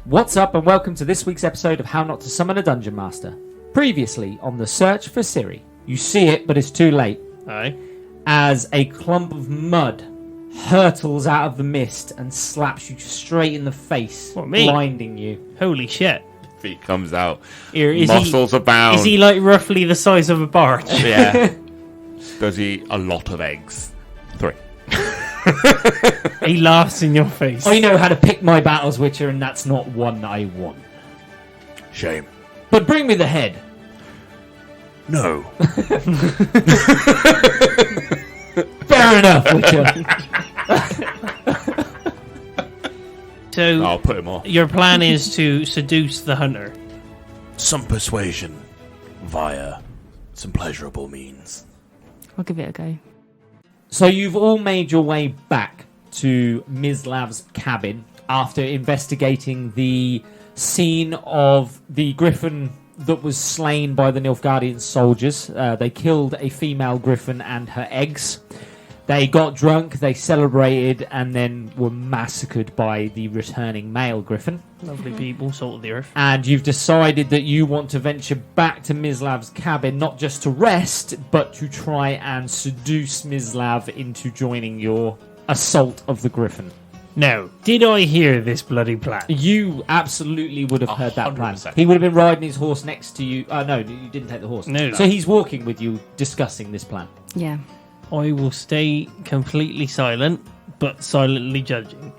What's up and welcome to this week's episode of How Not to Summon a Dungeon Master. Previously on the search for Ciri. You see it, but it's too late. Aye. As a clump of mud hurtles out of the mist and slaps you straight in the face, What, me? blinding you. Holy shit. Feet comes out. Is Muscles abound. Is he like roughly the size of a barge? Yeah. Does he eat a lot of eggs? 3. He laughs in your face. I know how to pick my battles, Witcher, and that's not one I want. Shame. But bring me the head. No. Fair enough, Witcher. So I'll put him off. your plan is to seduce the hunter. Some persuasion via some pleasurable means. I'll give it a go. So you've all made your way back to Mislav's cabin after investigating the scene of the Griffon that was slain by the Nilfgaardian soldiers. They killed a female Griffon and her eggs. They got drunk, they celebrated, and then were massacred by the returning male Griffon. Lovely people, salt of the earth. And you've decided that you want to venture back to Mislav's cabin, not just to rest, but to try and seduce Mislav into joining your assault of the Griffon. Now, did I hear this bloody plan? You absolutely would have heard that plan. 100%. He would have been riding his horse next to you. No, you didn't take the horse. No. So he's walking with you, discussing this plan. Yeah. I will stay completely silent, but silently judging.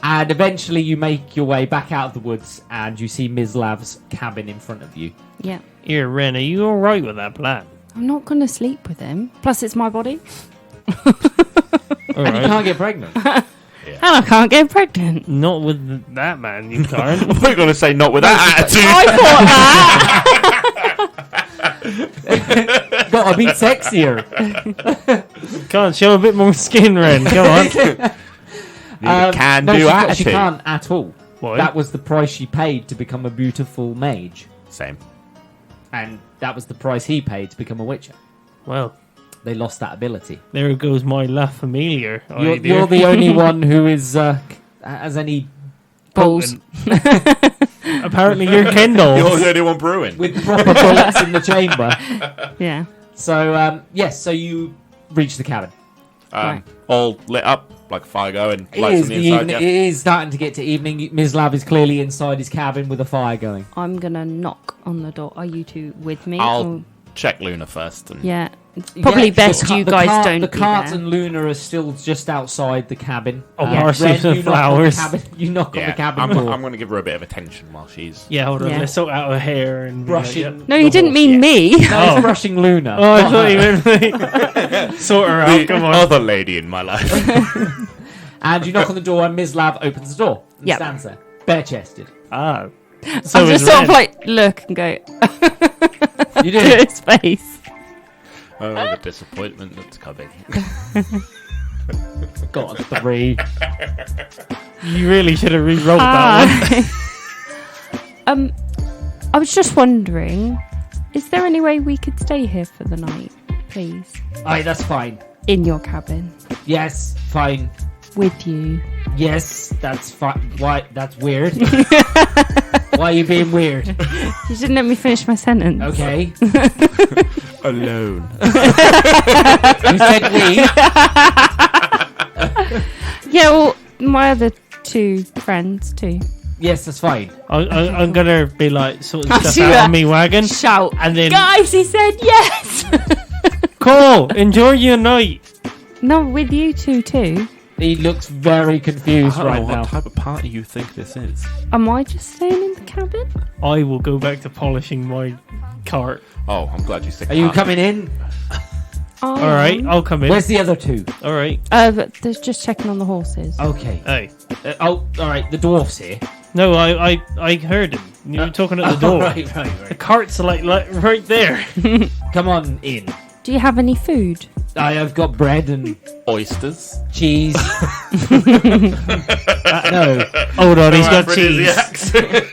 And eventually you make your way back out of the woods and you see Mislav's cabin in front of you. Yeah. Here, Renn, are you alright with that plan? I'm not going to sleep with him. Plus, it's my body. And you can't get pregnant. And I can't get pregnant. Not with that man, you can't. We're going to say not with that attitude. I thought Gotta be sexier. Can't show a bit more skin, Renn. Go on. Can no, do she attitude. can't at all. Why? That was the price she paid to become a beautiful mage. Same. And that was the price he paid to become a witcher. Well, They lost that ability. there goes my La Familiar. You're the only one who is has any balls. Apparently you're Kendall. You're the only one brewing. with proper bullets in the chamber. Yeah. So yes, so you reach the cabin. Right. All lit up, like a fire going. It Lights is, on the the inside. evening, Yeah. it is starting to get to evening. Mislav is clearly inside his cabin with a fire going. I'm going to knock on the door. Are you two with me? I'll Or- check Luna first. And Yeah. It's probably best you guys don't The be cart there. and Luna are still just outside the cabin. Oh, parsley Ren, and flowers. You knock on the yeah, cabin I'm door. going to give her a bit of attention while she's... Yeah, hold on. Yeah. Let's sort out her hair and brushing. No, you didn't mean me. No, Oh. he's brushing Luna. Oh, I not thought her. you meant sort her out. The Come on. other lady in my life. And you knock on the door, and Mislav opens the door and Yep. stands there, bare-chested. Ah. I So is just sort of Renn. like look and go You to do. his face. Oh, the disappointment that's coming. Got a 3. You really should have re-rolled that one. I was just wondering, is there any way we could stay here for the night, please? Aye, that's fine. In your cabin. Yes, fine. With you. Yes, that's fine. Why? That's weird. Why are you being weird? You didn't let me finish my sentence. Okay. Alone. You said we. Yeah, well, my other 2 friends too. Yes, that's fine. I'm gonna be like sort of I'll stuff do out that. of me wagon, Shout. and then Guys, he said yes! cool. Enjoy your night. No, with you two too. He looks very confused right now. type of party you think this is. Am I just staying in the cabin? I will go back to polishing my cart. Oh, I'm glad you said Are you coming in? All right, I'll come in. Where's the other 2? All right. But there's just checking on the horses. Okay. Hey. All right. The dwarf's here. No, I heard him. You were talking at the door. Right. The cart's like right there. Come on in. Do you have any food? I have got bread and Oysters. cheese. No. Hold on, he's got cheese.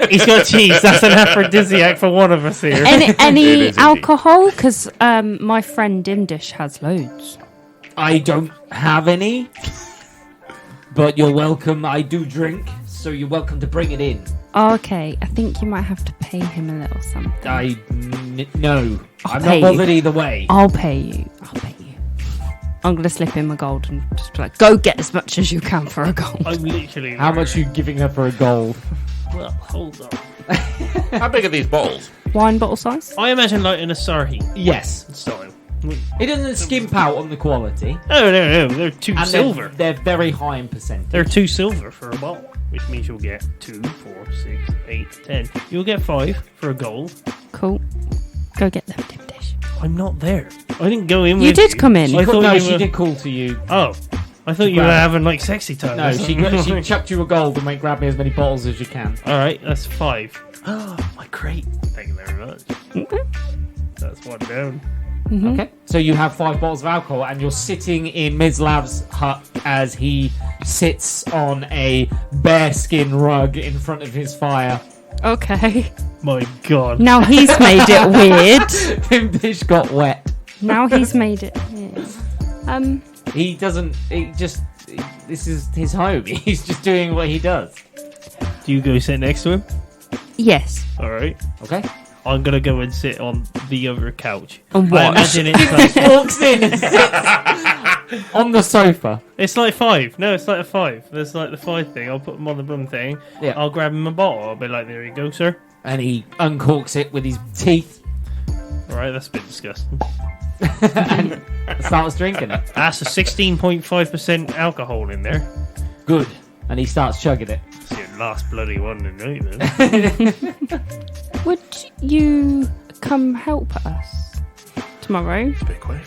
He's got cheese. That's an aphrodisiac for one of us here. Any It is alcohol? Because my friend Dimdish has loads. I don't have any, but you're welcome. I do drink, so you're welcome to bring it in. Okay, I think you might have to pay him a little something. No. I'm pay not you. bothered either way. I'll pay you. I'm going to slip him a gold and just be like, go get as much as you can for a gold. I'm literally... How much are you giving her for a gold? Well, hold on. How big are these bottles? Wine bottle size? I imagine like in a Sarhi Yes. style. It doesn't skimp out on the quality. No. They're 2 And silver. They're very high in percentage. They're 2 silver for a bottle, which means you'll get 2, 4, 6, 8, 10. You'll get 5 for a gold. Cool. Go get them, Dimdish. I'm not there. I didn't go in You with did come in. She I thought no, you she were- did call to you. Oh. I thought you were Grab it. having like sexy time. No, she chucked you a gold and went, grab me as many bottles as you can. Alright, that's 5. Oh, my crate. Thank you very much. That's 1 down. Okay. So you have 5 bottles of alcohol and you're sitting in Mizlav's hut as he sits on a bearskin rug in front of his fire. Okay. My god. Now he's made it weird. Dimdish got wet. Now he's made it weird. He doesn't. This is his home. He's just doing what he does. Do you go sit next to him? Yes. Alright. Okay. I'm gonna go and sit on the other couch. And I watch. imagine it's like, Walks in and sits on the sofa. it's like 5. No, it's like a 5. There's like the 5 thing. I'll put him on the bum thing. Yeah. I'll grab him a bottle. I'll be like, there you go, sir. And he uncorks it with his teeth Alright, that's a bit disgusting. and starts drinking it. That's a 16.5% alcohol in there. Good. And he starts chugging it. It's your last bloody one tonight, then. Would you come help us tomorrow? It's a bit quick.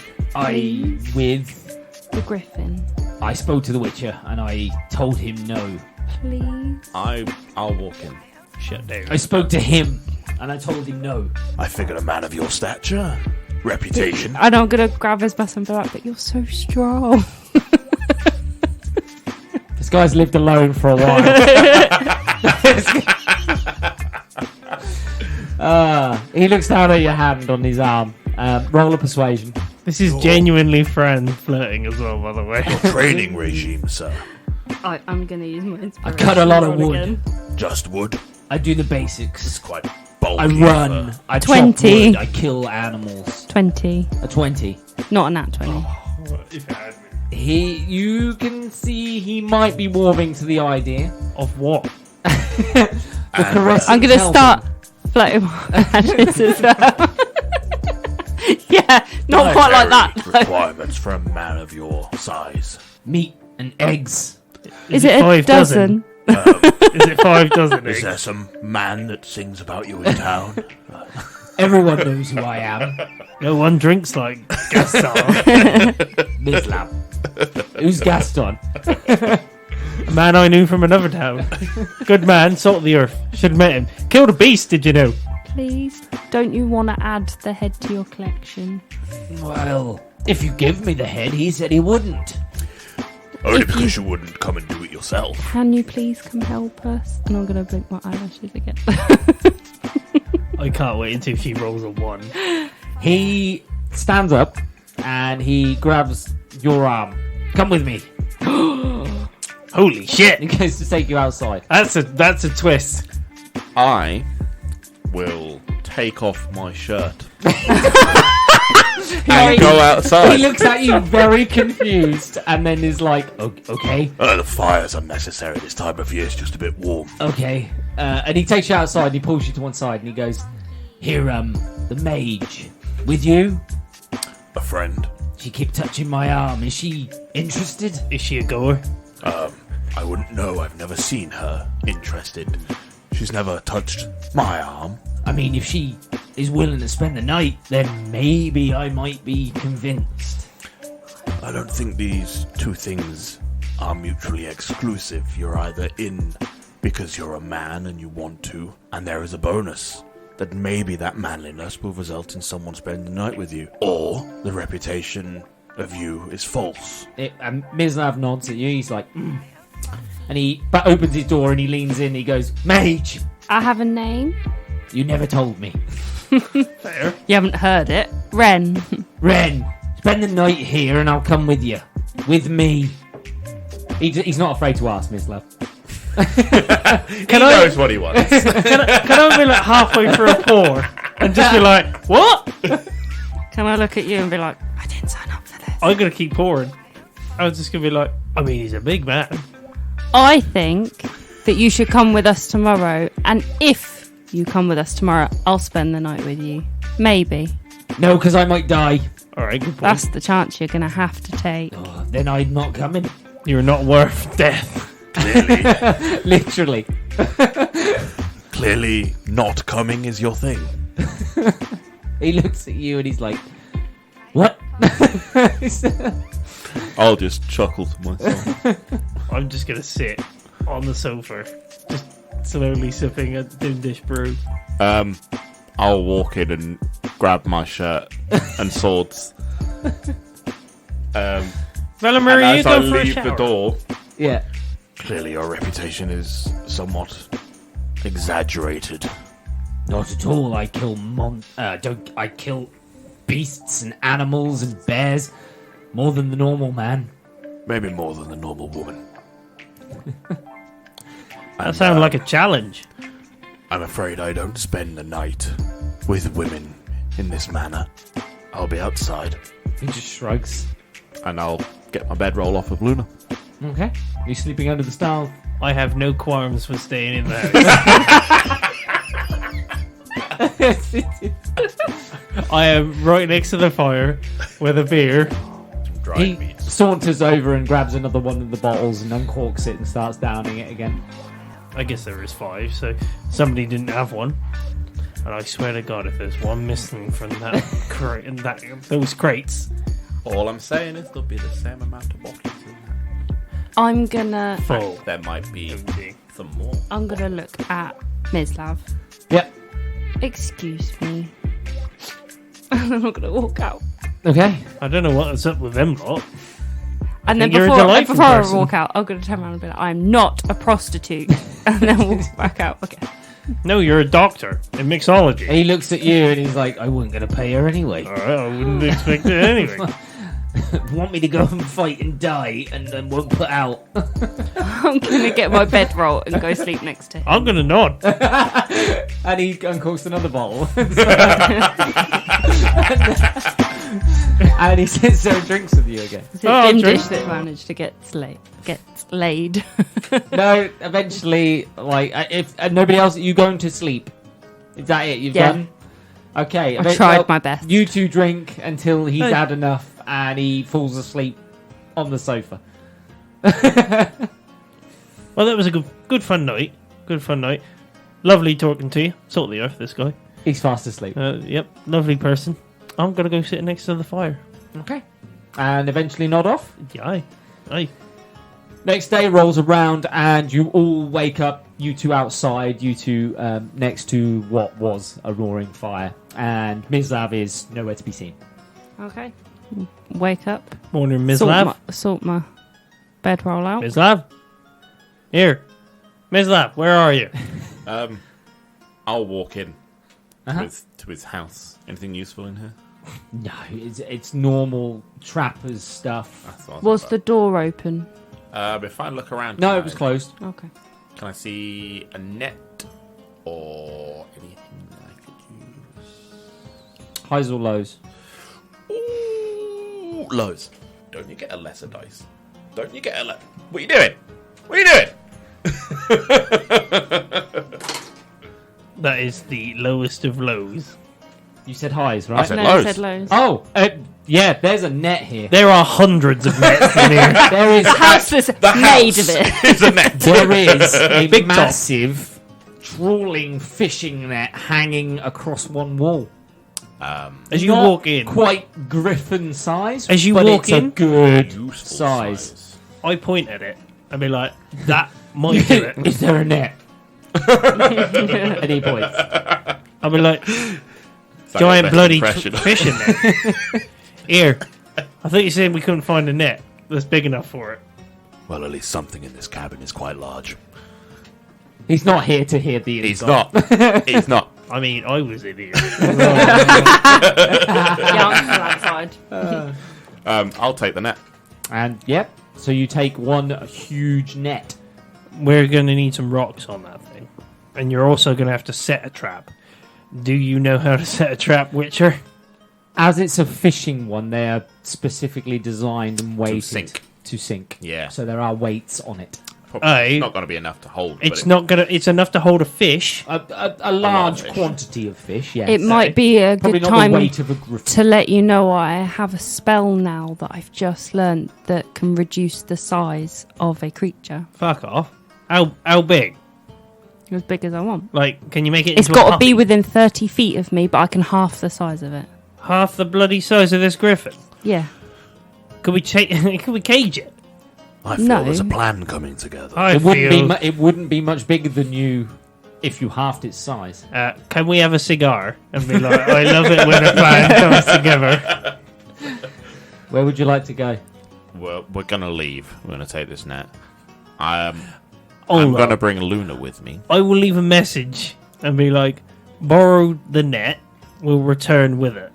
The Griffin. I spoke to the Witcher and I told him no. Please. I'll walk in. Shut down. I spoke to him and I told him no. I figured a man of your stature, reputation. And I'm going to grab his bus and be like, but you're so strong. This guy's lived alone for a while. He looks down at your hand on his arm. Roll a persuasion. This is genuinely Fran flirting as well, by the way. Training regime, sir. I'm going to use my inspiration. I cut a lot of roll wood. again. Just wood. I do the basics. It's quite bulky. I run. I chop 20. wood. I kill animals. 20. A 20. Not a nat 20. If it had been. You can see he might be warming to the idea. Of what? The caress. I'm going to start floating my ashes as well. Yeah, not quite like that. no. Requirements for a man of your size. Meat and eggs. Is it a 5 dozen? Is it 5 dozen? Is eggs? there some man that sings about you in town? Everyone knows who I am. No one drinks like Gaston. Mislav. Who's Gaston? A man I knew from another town. Good man, salt of the earth. Should have met him. Killed a beast, did you know? Please, don't you want to add the head to your collection? Well, if you give me the head, he said he wouldn't. Only If because you wouldn't come and do it yourself. Can you please come help us? And I'm going to blink my eyelashes again. I can't wait until she rolls a 1. He stands up and he grabs your arm. Come with me. Holy shit! He goes to take you outside. That's a twist. I will take off my shirt He and go outside. looks at you very confused and then is like, okay, The fire's unnecessary this time of year. It's just a bit warm. okay. And he takes you outside and he pulls you to one side and he goes, here, the mage. With you? A friend. She kept touching my arm. Is she interested? Is she a goer? I wouldn't know. I've never seen her interested. She's never touched my arm. I mean, if she is willing to spend the night, then maybe I might be convinced. I don't think these two things are mutually exclusive. You're either in because you're a man and you want to, and there is a bonus that maybe that manliness will result in someone spending the night with you, or the reputation of you is false. And Mislav nods at you. He's like, and he opens his door and he leans in. He goes, mage, I have a name. you never told me. Fair. You haven't heard it. Renn. Renn, spend the night here and I'll come with you. With me. He's not afraid to ask, Mislav. He knows what he wants. Can I be like halfway through a pour and just be like, what? Can I look at you and be like, I didn't sign up for this? I'm going to keep pouring. I was just going to be like, I mean, he's a big man. I think that you should come with us tomorrow. And if you come with us tomorrow, I'll spend the night with you. Maybe. No, because I might die. All right, good point. That's the chance you're going to have to take. Oh, then I'm not coming. You're not worth death. Clearly, Literally. clearly, not coming is your thing. He looks at you and he's like, what? I'll just chuckle to myself. I'm just going to sit on the sofa, just slowly sipping a Dimdish brew. I'll walk in and grab my shirt and swords. Velimir, are you as I going for a leave shower? the door, Yeah. clearly your reputation is somewhat exaggerated. Not at all. I kill I kill beasts and animals and bears more than the normal man. Maybe more than the normal woman. That sounds like a challenge. I'm afraid I don't spend the night with women in this manner. I'll be outside, He just shrugs. and I'll get my bedroll off of Luna. Okay. You're sleeping under the stars. I have no qualms for staying in there. I am right next to the fire with a beer. Some dried He meat. saunters over and grabs another one of the bottles and uncorks it and starts downing it again. I guess there is 5, so somebody didn't have one. And I swear to God, if there's one missing from that crate and those crates, All I'm saying is there'll be the same amount of bottles in there. I'm gonna full. There might be Empty. some more. look at Mislav. Yep. Excuse me. And then I'm gonna walk out. Okay. I don't know what's up with them lot. And then think you're a before delightful I person. walk out, I'm gonna turn around and be like, I'm not a prostitute. And then walk back out again. No, you're a doctor in mixology. He looks at you and he's like, I wasn't going to pay her anyway. All right, I wouldn't expect it anyway. Want me to go and fight and die and then won't put out. I'm gonna get my bedroll and go sleep next to him. I'm gonna nod. And he uncorks another bottle. And he sits there and drinks with you again. It's a Oh, dim drink. dish that managed to get laid. No, eventually, like, if nobody else, you going to sleep? Is that it? You've Yeah. done? Okay. I tried my best. You two drink until he's Hey. had enough and he falls asleep on the sofa. Well, that was a good fun night. Good fun night. Lovely talking to you. Salt of the earth, this guy. He's fast asleep. Yep, lovely person. I'm gonna go sit next to the fire. Okay. And eventually nod off. Yeah, aye. Next day rolls around and you all wake up, you two outside, you two next to what was a roaring fire. And Mislav is nowhere to be seen. Okay. Wake up. Morning, Mislav. Sort my bedroll out. Mislav? Here. Mislav, where are you? I'll walk in Uh-huh. to his house. Anything useful in here? No, it's normal trappers stuff. That's what I Was thought. the door open? If I look around, No, can it was I- closed. Okay. Can I see a net or anything that I could use? Highs or lows? Ooh, lows. Don't you get a lesser dice? Don't you get a What are you doing? What are you doing? That is the lowest of lows. You said highs, right? I said No, lows. I said lows. Oh, yeah, there's a net here. There are hundreds of nets in here. There is House is made of it. It's a net. there is a Big top. massive trawling fishing net hanging across one wall. As you Not walk in, quite Griffon size. As you but walk it's in, a good Useful size. I point at it and be like, that might do it. Is there a net? And he points. I'll be like, Is that giant your best bloody impression? fish in there. Here, I thought you said we couldn't find a net that's big enough for it. Well, at least something in this cabin is quite large. He's not here to hear the He's inside. not. He's not. I mean, I was in here. Yeah, outside. I'll take the net. And yep, so you take one huge net. we're going to need some rocks on that thing. And you're also going to have to set a trap. Do you know how to set a trap, Witcher? As it's a fishing one, they are specifically designed and weighted to sink. Yeah. So there are weights on it. It's not going to be enough to hold. It's not going to. It's enough to hold a fish. A large quantity of fish, yes. It might be a Probably good not time the weight of a griffin. to let you know I have a spell now that I've just learnt that can reduce the size of a creature Fuck off. How big? as big as I want. Like, can you make it? It's into got a to be puppy? within 30 feet of me, but I can half the size of it. Half the bloody size of this griffin. Yeah. Could we Could we cage it? I feel No. there's a plan coming together. I It wouldn't feel. be. It wouldn't be much bigger than you if you halved its size. Can we have a cigar and be like, I love it when a plan comes together. Where would you like to go? We're going to leave. We're going to take this net. I'm Hold going to on. bring Luna with me. I will leave a message and be like, borrow the net. We'll return with it.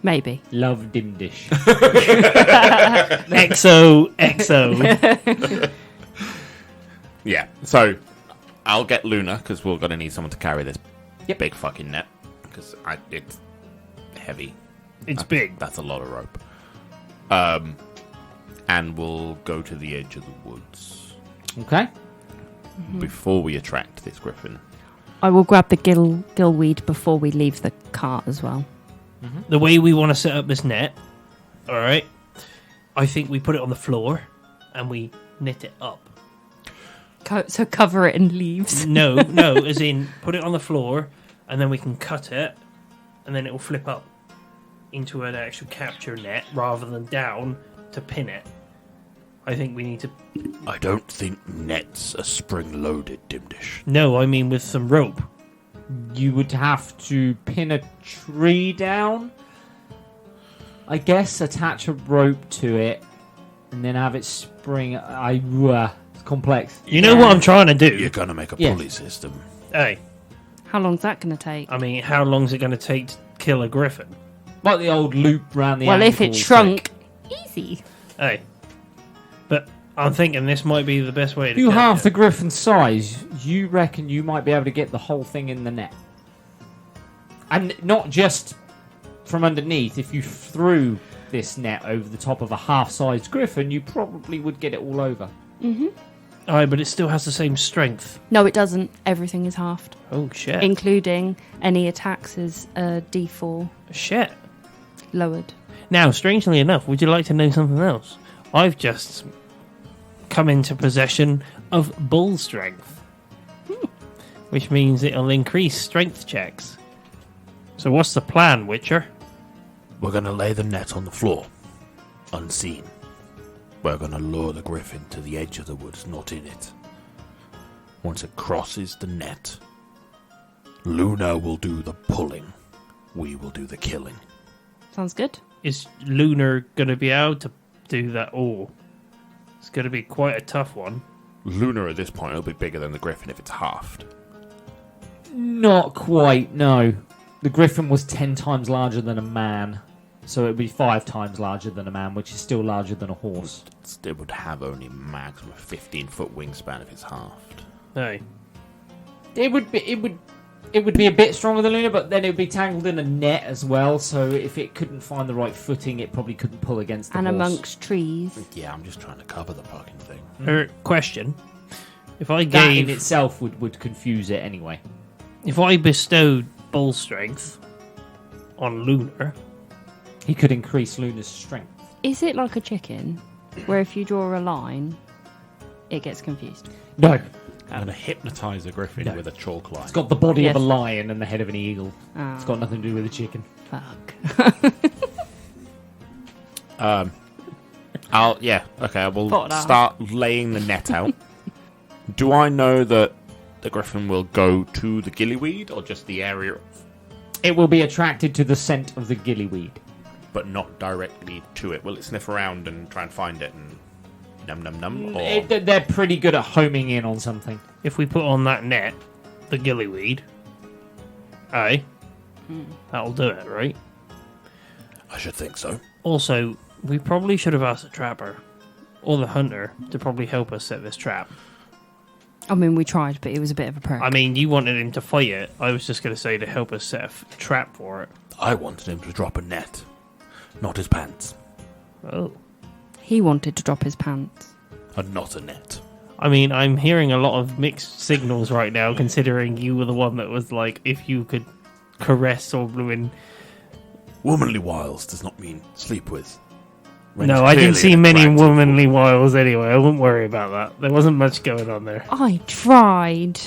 Maybe. Love Dimdish. XO. Yeah. So I'll get Luna because we're going to need someone to carry this big fucking net because it's heavy. It's big. That's a lot of rope. And we'll go to the edge of the woods Okay. before we attract this griffin. I will grab the gillweed before we leave the cart as well. The way we want to set up this net, all right, I think we put it on the floor and we knit it up. So cover it in leaves. No, as in put it on the floor and then we can cut it and then it will flip up into an actual capture net rather than down to pin it. I think we need to... I don't think nets are spring-loaded, Dimdish. No, I mean with some rope. You would have to pin a tree down. I guess attach a rope to it, and then have it spring. It's complex. You know what I'm trying to do? You're going to make a Yeah. pulley system. Hey, How long's that going to take? I mean, how long's it going to take to kill a griffin? Like the old loop round the Well, if it ankle shrunk, easy. Hey, but I'm thinking this might be the best way to You catch half it. the griffin's size. You reckon you might be able to get the whole thing in the net, and not just from underneath. If you threw this net over the top of a half-sized griffin, you probably would get it all over. Aye, but it still has the same strength. No, it doesn't. Everything is halved, Oh, shit. including any attacks is D4 Shit. lowered. Now, strangely enough, would you like to know something else? I've just come into possession of bull strength, which means it'll increase strength checks. So what's the plan, Witcher? We're going to lay the net on the floor, unseen. We're going to lure the griffin to the edge of the woods, not in it. Once it crosses the net, Luna will do the pulling. We will do the killing. Sounds good. Is Lunar going to be able to do that all? It's going to be quite a tough one. Luna at this point will be bigger than the griffin if it's halved. Not quite. No, the griffin was 10 times larger than a man, so it would be 5 times larger than a man, which is still larger than a horse. It would have only maximum 15-foot wingspan if it's halved. Hey. It would be a bit stronger than Luna, but then it would be tangled in a net as well. So if it couldn't find the right footing, it probably couldn't pull against the And horse. amongst trees. Yeah, I'm just trying to cover the fucking thing. Question. If I That in gave... itself would confuse it anyway. If I bestowed bull strength on Lunar... He could increase Luna's strength. Is it like a chicken, where if you draw a line, it gets confused? No, I'm going to hypnotise a griffin with a chalk line. it's got the body Yes. of a lion and the head of an eagle. Oh, It's got nothing to do with a chicken. fuck. I will Thought that. start laying the net out. Do I know that the griffin will go to the gillyweed or just the area, It will be attracted to the scent of the gillyweed. but not directly to it? Will it sniff around and try and find it and num num num? Or They're pretty good at homing in on something. If we put on that net, the gillyweed... Aye. That'll do it, right? I should think so. Also, we probably should have asked the trapper or the hunter to probably help us set this trap. I mean, we tried, but it was a bit of a prick. I mean, you wanted him to fight it. I was just going to say to help us set a trap for it. I wanted him to drop a net, not his pants. Oh. He wanted to drop his pants. And not a net. I mean, I'm hearing a lot of mixed signals right now, considering you were the one that was like, if you could caress or ruin. Womanly wiles does not mean sleep with. Renn's No, I didn't clearly see an many attractive womanly woman. wiles anyway. I wouldn't worry about that. There wasn't much going on there. I tried.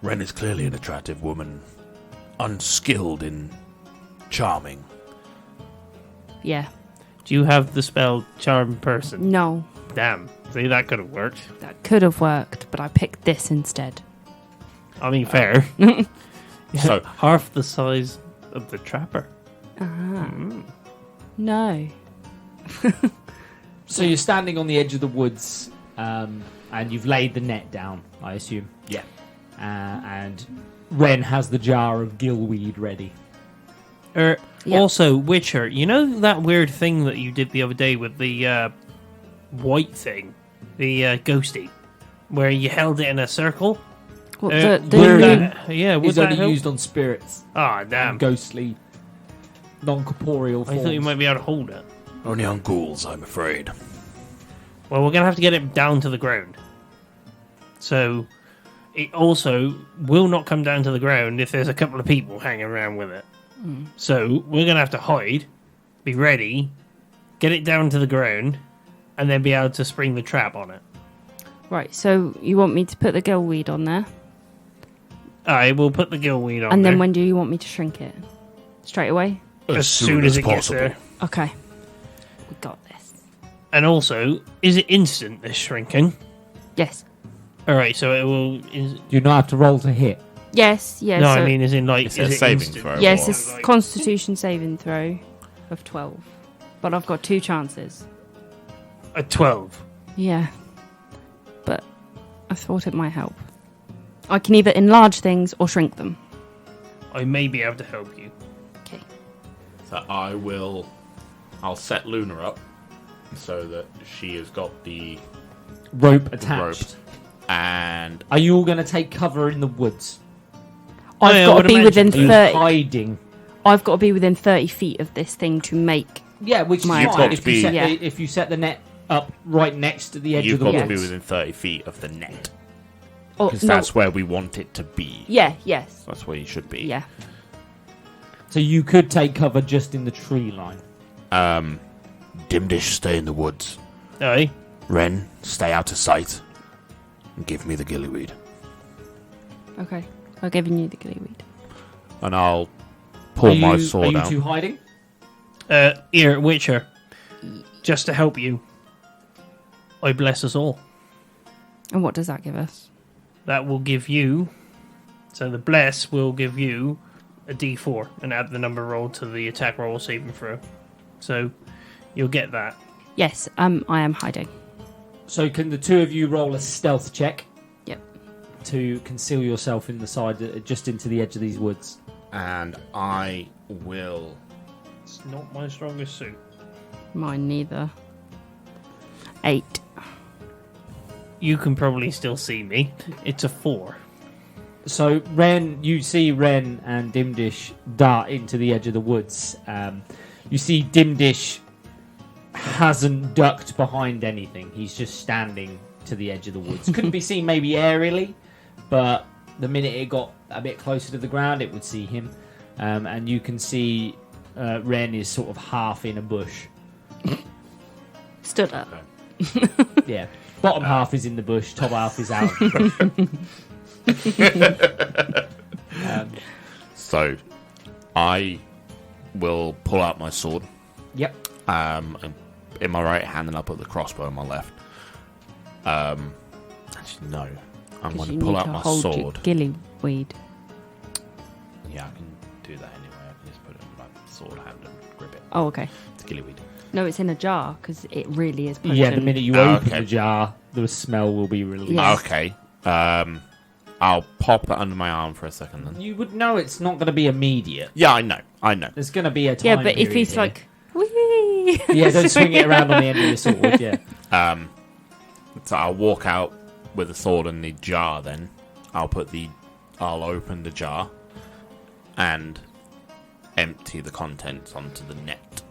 Renn is clearly an attractive woman, unskilled in charming. Yeah. Do you have the spell Charm Person? No, Damn. See, that could have worked. that could have worked, but I picked this instead. I mean, fair. So- half the size of the trapper. No. So you're standing on the edge of the woods, and you've laid the net down, I assume. Yeah. And Renn has the jar of gillweed ready. Yep. Also, Witcher, you know that weird thing that you did the other day with the white thing? The ghosty? Where you held it in a circle? What, Would the that, yeah, would It's that only help? used on spirits, Ah, damn. ghostly, non-corporeal I forms. thought you might be able to hold it. Only on ghouls, I'm afraid. Well, we're going to have to get it down to the ground. So, it also will not come down to the ground if there's a couple of people hanging around with it. So, we're going to have to hide, be ready, get it down to the ground, and then be able to spring the trap on it. Right, so you want me to put the gillweed on there? I will put the gillweed on And there then when do you want me to shrink it? Straight away? as soon as it gets there. Okay. We got this. And also, is it instant, this shrinking? Yes. Alright, so it will... Do you not have to roll to hit? Yes, yes. no, so I mean, as in, like, It's is a it saving instant? throw. yes, or- it's Constitution saving throw of 12. But I've got 2 chances. A 12. Yeah. But I thought it might help. I can either enlarge things or shrink them. I may be able to help you. Okay. So I'll set Luna up so that she has got the Rope attached. rope. And Are you all going to take cover in the woods? I've yeah, I got would to be imagine. within Are you 30. hiding? I've got to be within 30 feet of this thing to make. Yeah, which is You've fine. got If to you, be- set Yeah. if you set the net up right next to the edge you've of the got to woods. be within 30 feet of the net. Oh, Because no. that's where we want it to be. Yeah, yes. That's where you should be. Yeah. So you could take cover just in the tree line. Dimdish, stay in the woods. Aye. Renn, stay out of sight. And give me the gillyweed. Okay. I've given you the gillweed. And I'll pull my Are sword you out. two hiding? Here, Witcher. Just to help you, I bless us all. And what does that give us? That will give you... So the bless will give you a d4 and add the number rolled to the attack roll saving throw. So you'll get that. Yes, I am hiding. So can the two of you roll a stealth check Yep. to conceal yourself in the side, just into the edge of these woods? And I will... It's not my strongest suit. Mine neither. 8. You can probably still see me. It's a 4. So you see Renn and Dimdish dart into the edge of the woods. You see Dimdish hasn't ducked behind anything. He's just standing to the edge of the woods. Couldn't be seen maybe aerially, but the minute it got a bit closer to the ground, it would see him. And you can see Renn is sort of half in a bush. Stood up. Yeah. Bottom half is in the bush, top half is out of the bush. So, I will pull out my sword. Yep. In my right hand, and I'll put the crossbow in my left. Actually, no. I'm Because going you to pull need out to my hold your sword. gillweed. Yeah, I can do that anyway. I can just put it in my sword hand and grip it. Oh, okay. It's gillyweed. No, it's in a jar because it really is potent. Yeah, the minute you Oh, open okay. the jar, the smell will be released. Yeah. Yes. Okay. I'll pop that under my arm for a second then. You would know it's not going to be immediate. Yeah, I know. There's going to be a time Yeah, but if period he's here. like, whee! Yeah, don't swing it around on the end of your sword, yeah. So I'll walk out with the sword in the jar, then I'll open the jar and empty the contents onto the net.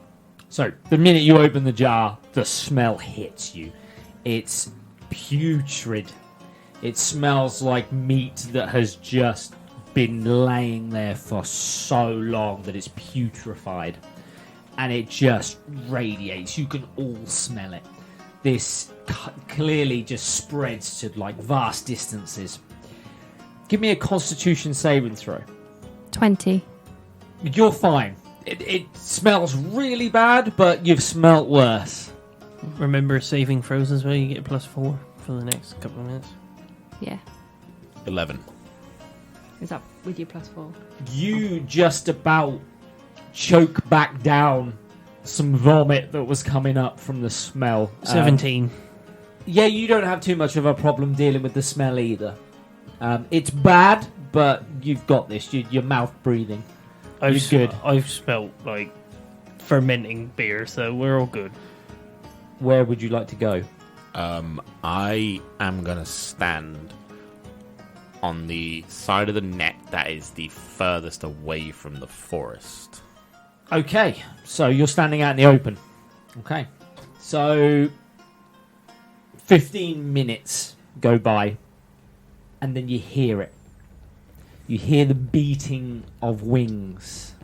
So, the minute you open the jar, the smell hits you. It's putrid. It smells like meat that has just been laying there for so long that it's putrefied. And it just radiates. You can all smell it. This clearly just spreads to like vast distances. Give me a Constitution saving throw. 20. You're fine. It smells really bad, but you've smelt worse. Remember saving throws as well. You get +4 for the next couple of minutes. Yeah. 11. Is that with your +4? You just about choke back down some vomit that was coming up from the smell. 17. Yeah, you don't have too much of a problem dealing with the smell either. It's bad, but you've got this. Your mouth breathing. I've good. I've smelt like fermenting beer, so we're all good. Where would you like to go? I am going to stand on the side of the net that is the furthest away from the forest. Okay, so you're standing out in the open. Okay, so 15 minutes go by, and then you hear it. You hear the beating of wings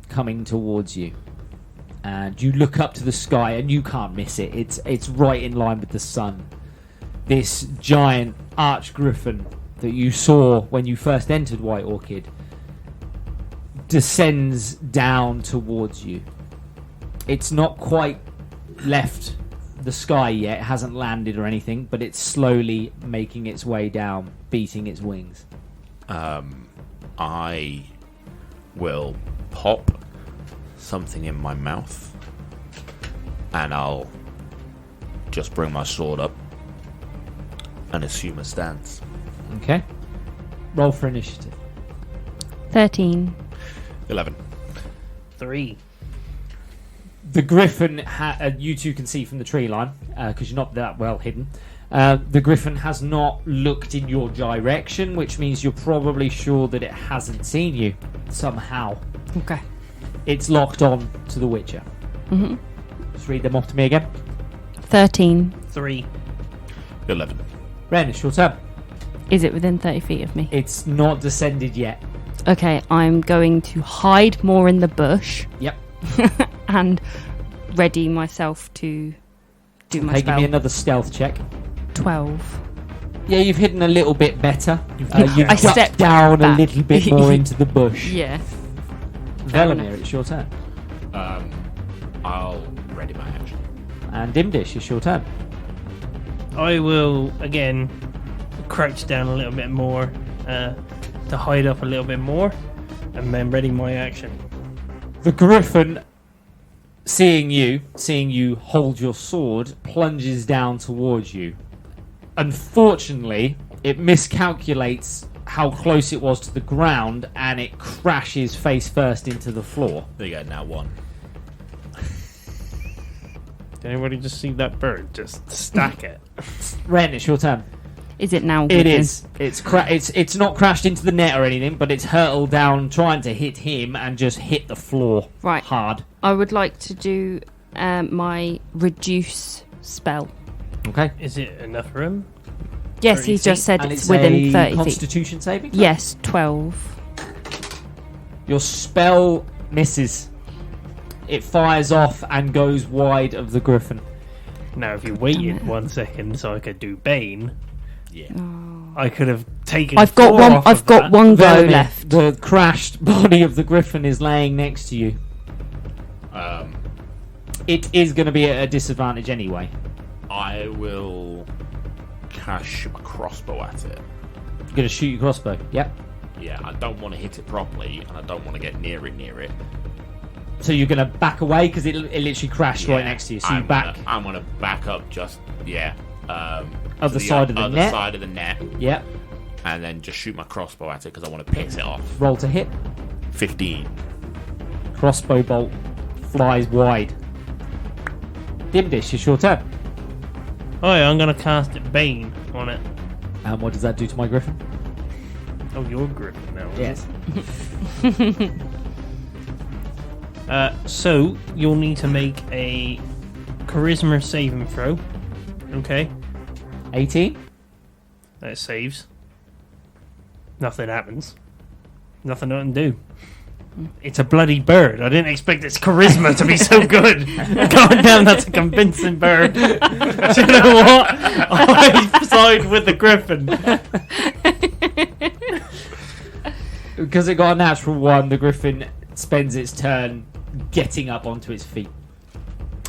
coming towards you. And you look up to the sky, and you can't miss it. It's right in line with the sun. This giant arch griffon that you saw when you first entered White Orchid descends down towards you. It's not quite left the sky yet. It hasn't landed or anything, but it's slowly making its way down, beating its wings. I will pop something in my mouth, and I'll just bring my sword up and assume a stance. Okay. Roll for initiative. 13. 11. 3. The griffin, you two can see from the tree line, because you're not that well hidden. The griffin has not looked in your direction, which means you're probably sure that it hasn't seen you somehow. Okay. It's locked on to the Witcher. Mm-hmm. Just read them off to me again. 13. 3. 11. Renn, it's your turn. Is it within 30 feet of me? It's not descended yet. Okay, I'm going to hide more in the bush. Yep. And ready myself to do my Okay, give spell. me another stealth check. 12. Yeah, you've hidden a little bit better. You've I ducked stepped down back. a little bit more into the bush. Yeah. Velimir, it's your turn. I'll ready my action. And Dimdish, it's your turn. I will again crouch down a little bit more to hide up a little bit more, and then ready my action. The griffin, seeing you hold your sword, plunges down towards you. Unfortunately, it miscalculates how close it was to the ground, and it crashes face first into the floor. There you go, now 1. Did anybody just see that bird just stack it? Renn, it's your turn. Is it now? It within? is. It's not crashed into the net or anything, but it's hurtled down trying to hit him and just hit the floor Right. hard. I would like to do my reduce spell. Okay. Is it enough room? Yes, 30 he's just said And it's within a 30 feet. Constitution saving throw? Yes, 12. Your spell misses. It fires off and goes wide of the griffin. Now, if you waited 1 second so I could do Bane, Yeah. I could have taken. I've got 4 one. off I've of got that. one go Velimir, left. The crashed body of the griffin is laying next to you. It is going to be at a disadvantage anyway. I will cast my crossbow at it. You're going to shoot your crossbow. Yep. Yeah, I don't want to hit it properly, and I don't want to get near it. So you're going to back away because it literally crashed right Yeah, next to you. So you back I'm gonna back up just other side of the other net. side of the net, Yep. and then just shoot my crossbow at it because I want to piss it off. Roll to hit. 15. Crossbow bolt flies wide. Dimdish, it's your turn. Oh yeah, I'm gonna cast Bane on it. And what does that do to my griffin? Oh, you're Griffon now. Yes. So you'll need to make a charisma saving throw. Okay, 18. that saves. Nothing happens. Nothing I can do. It's a bloody bird. I didn't expect its charisma to be so good. God damn, that's a convincing bird. Do you know what? I side with the Griffin. Because it got a natural 1, the griffin spends its turn getting up onto its feet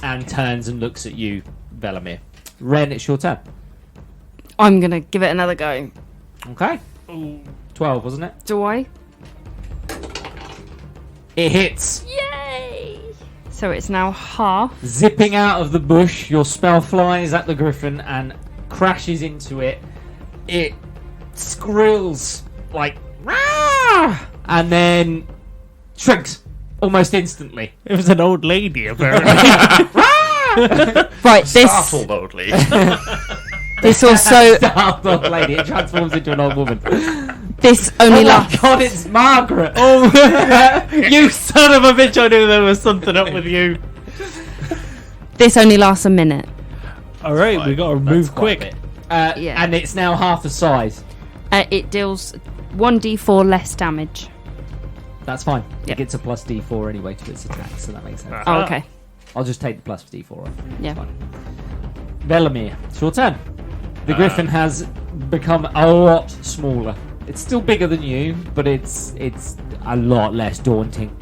and turns and looks at you, Velimir. Renn, it's your turn. I'm going to give it another go. Okay. Ooh. 12, wasn't it? Do I? It hits. Yay! So it's now half. Zipping out of the bush, your spell flies at the griffin and crashes into it. It skrills like, "Rah!" and then shrinks almost instantly. It was an old lady, apparently. Right, this Startled old lady. this also Startled old lady. It transforms into an old woman. this only Oh my lasts. god, it's Margaret! Oh, you son of a bitch! I knew there was something up with you. This only lasts a minute. All right, we got to That's move quite a quick. bit. Yeah. And it's now half the size. It deals 1d4 less damage. That's fine. Yep. It gets a plus D4 anyway to its attack, so that makes sense. Oh, okay. I'll just take the plus D4 off. Yeah. It's fine. Velimir, it's your turn. The griffin has become a lot smaller. It's still bigger than you, but it's a lot less daunting.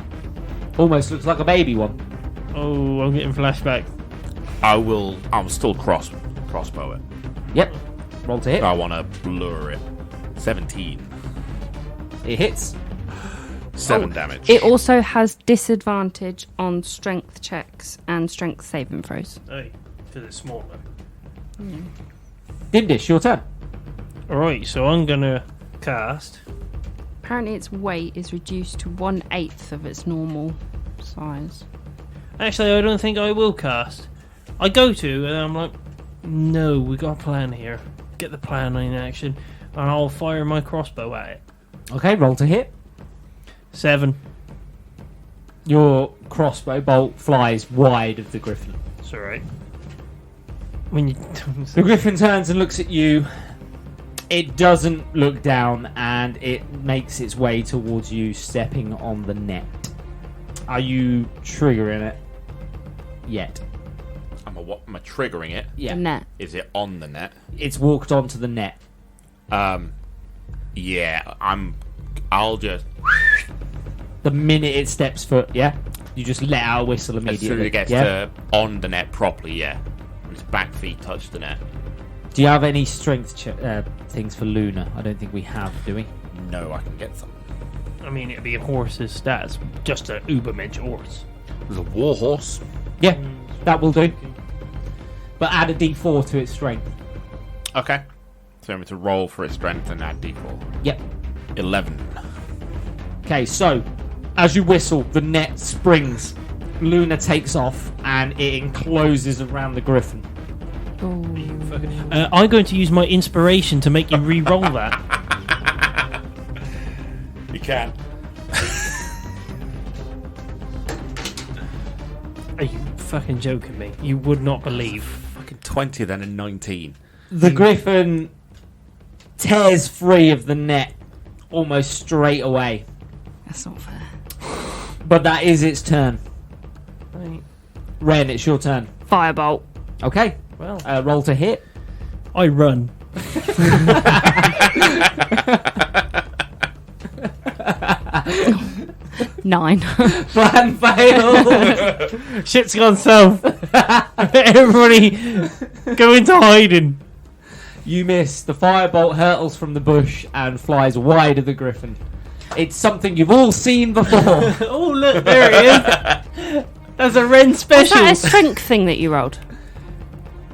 Almost looks like a baby one. Oh, I'm getting flashback. I'm still crossbow it. Yep. Roll to hit. I want to blur it. 17. It hits. 7 damage. It also has disadvantage on strength checks and strength saving throws. Hey, because it's smaller. Dimdish, your turn. All right, so I'm gonna cast. Apparently its weight is reduced to 1/8 of its normal size. Actually, I don't think I will cast. I go to, and I'm like, no, we got a plan here. Get the plan in action, and I'll fire my crossbow at it. Okay, roll to hit. 7. Your crossbow bolt flies wide of the griffin. It's all right. When you The griffin turns and looks at you. It doesn't look down, and it makes its way towards you, stepping on the net. Are you triggering it yet? Am I triggering it? Yeah. The net. Is it on the net? It's walked onto the net. Yeah, I'll just... The minute it steps foot, yeah? You just let out a whistle As soon immediately. as it gets yeah? on the net properly, yeah. Its back feet touch the net. Do you have any strength things for Luna? I don't think we have, do we? No, I can get some. I mean, it'd be a horse's stats, just an ubermensch horse. There's a war horse. Yeah, that will do. But add a d4 to its strength. Okay. So I'm going to roll for its strength and add d4. Yep. 11. Okay, so as you whistle, the net springs. Luna takes off and it encloses around the griffin. I'm going to use my inspiration to make you re-roll that. You can. Are you fucking joking me? You would not believe. Fucking 20 then and 19. The griffin tears free of the net almost straight away. That's not fair. But that is its turn. Right. Renn, it's your turn. Firebolt. Okay, Well, roll to hit. I run. Nine. Plan fail. Shit's gone south. Everybody go into hiding. You miss. The firebolt hurtles from the bush and flies wide of the griffin. It's something you've all seen before. Oh, look, there it is. That's a Renn Was special. that a strength thing that you rolled?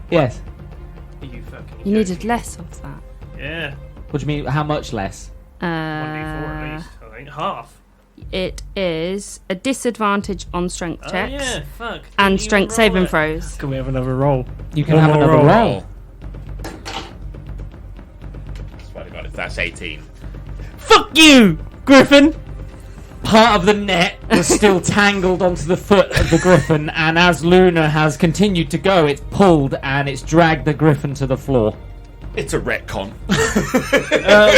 Yes. Are you fucking You needed joking? less of that. Yeah. What do you mean? How much less? 1d4 at least, I think. Half. It is a disadvantage on strength checks Oh, yeah, fuck. and Didn't strength even roll saving it. throws. Can we have another roll? You can One have more another roll. roll. That's 18. Fuck you, Griffon! Part of the net was still tangled onto the foot of the griffin, and as Luna has continued to go, it's pulled and it's dragged the griffin to the floor. It's a retcon.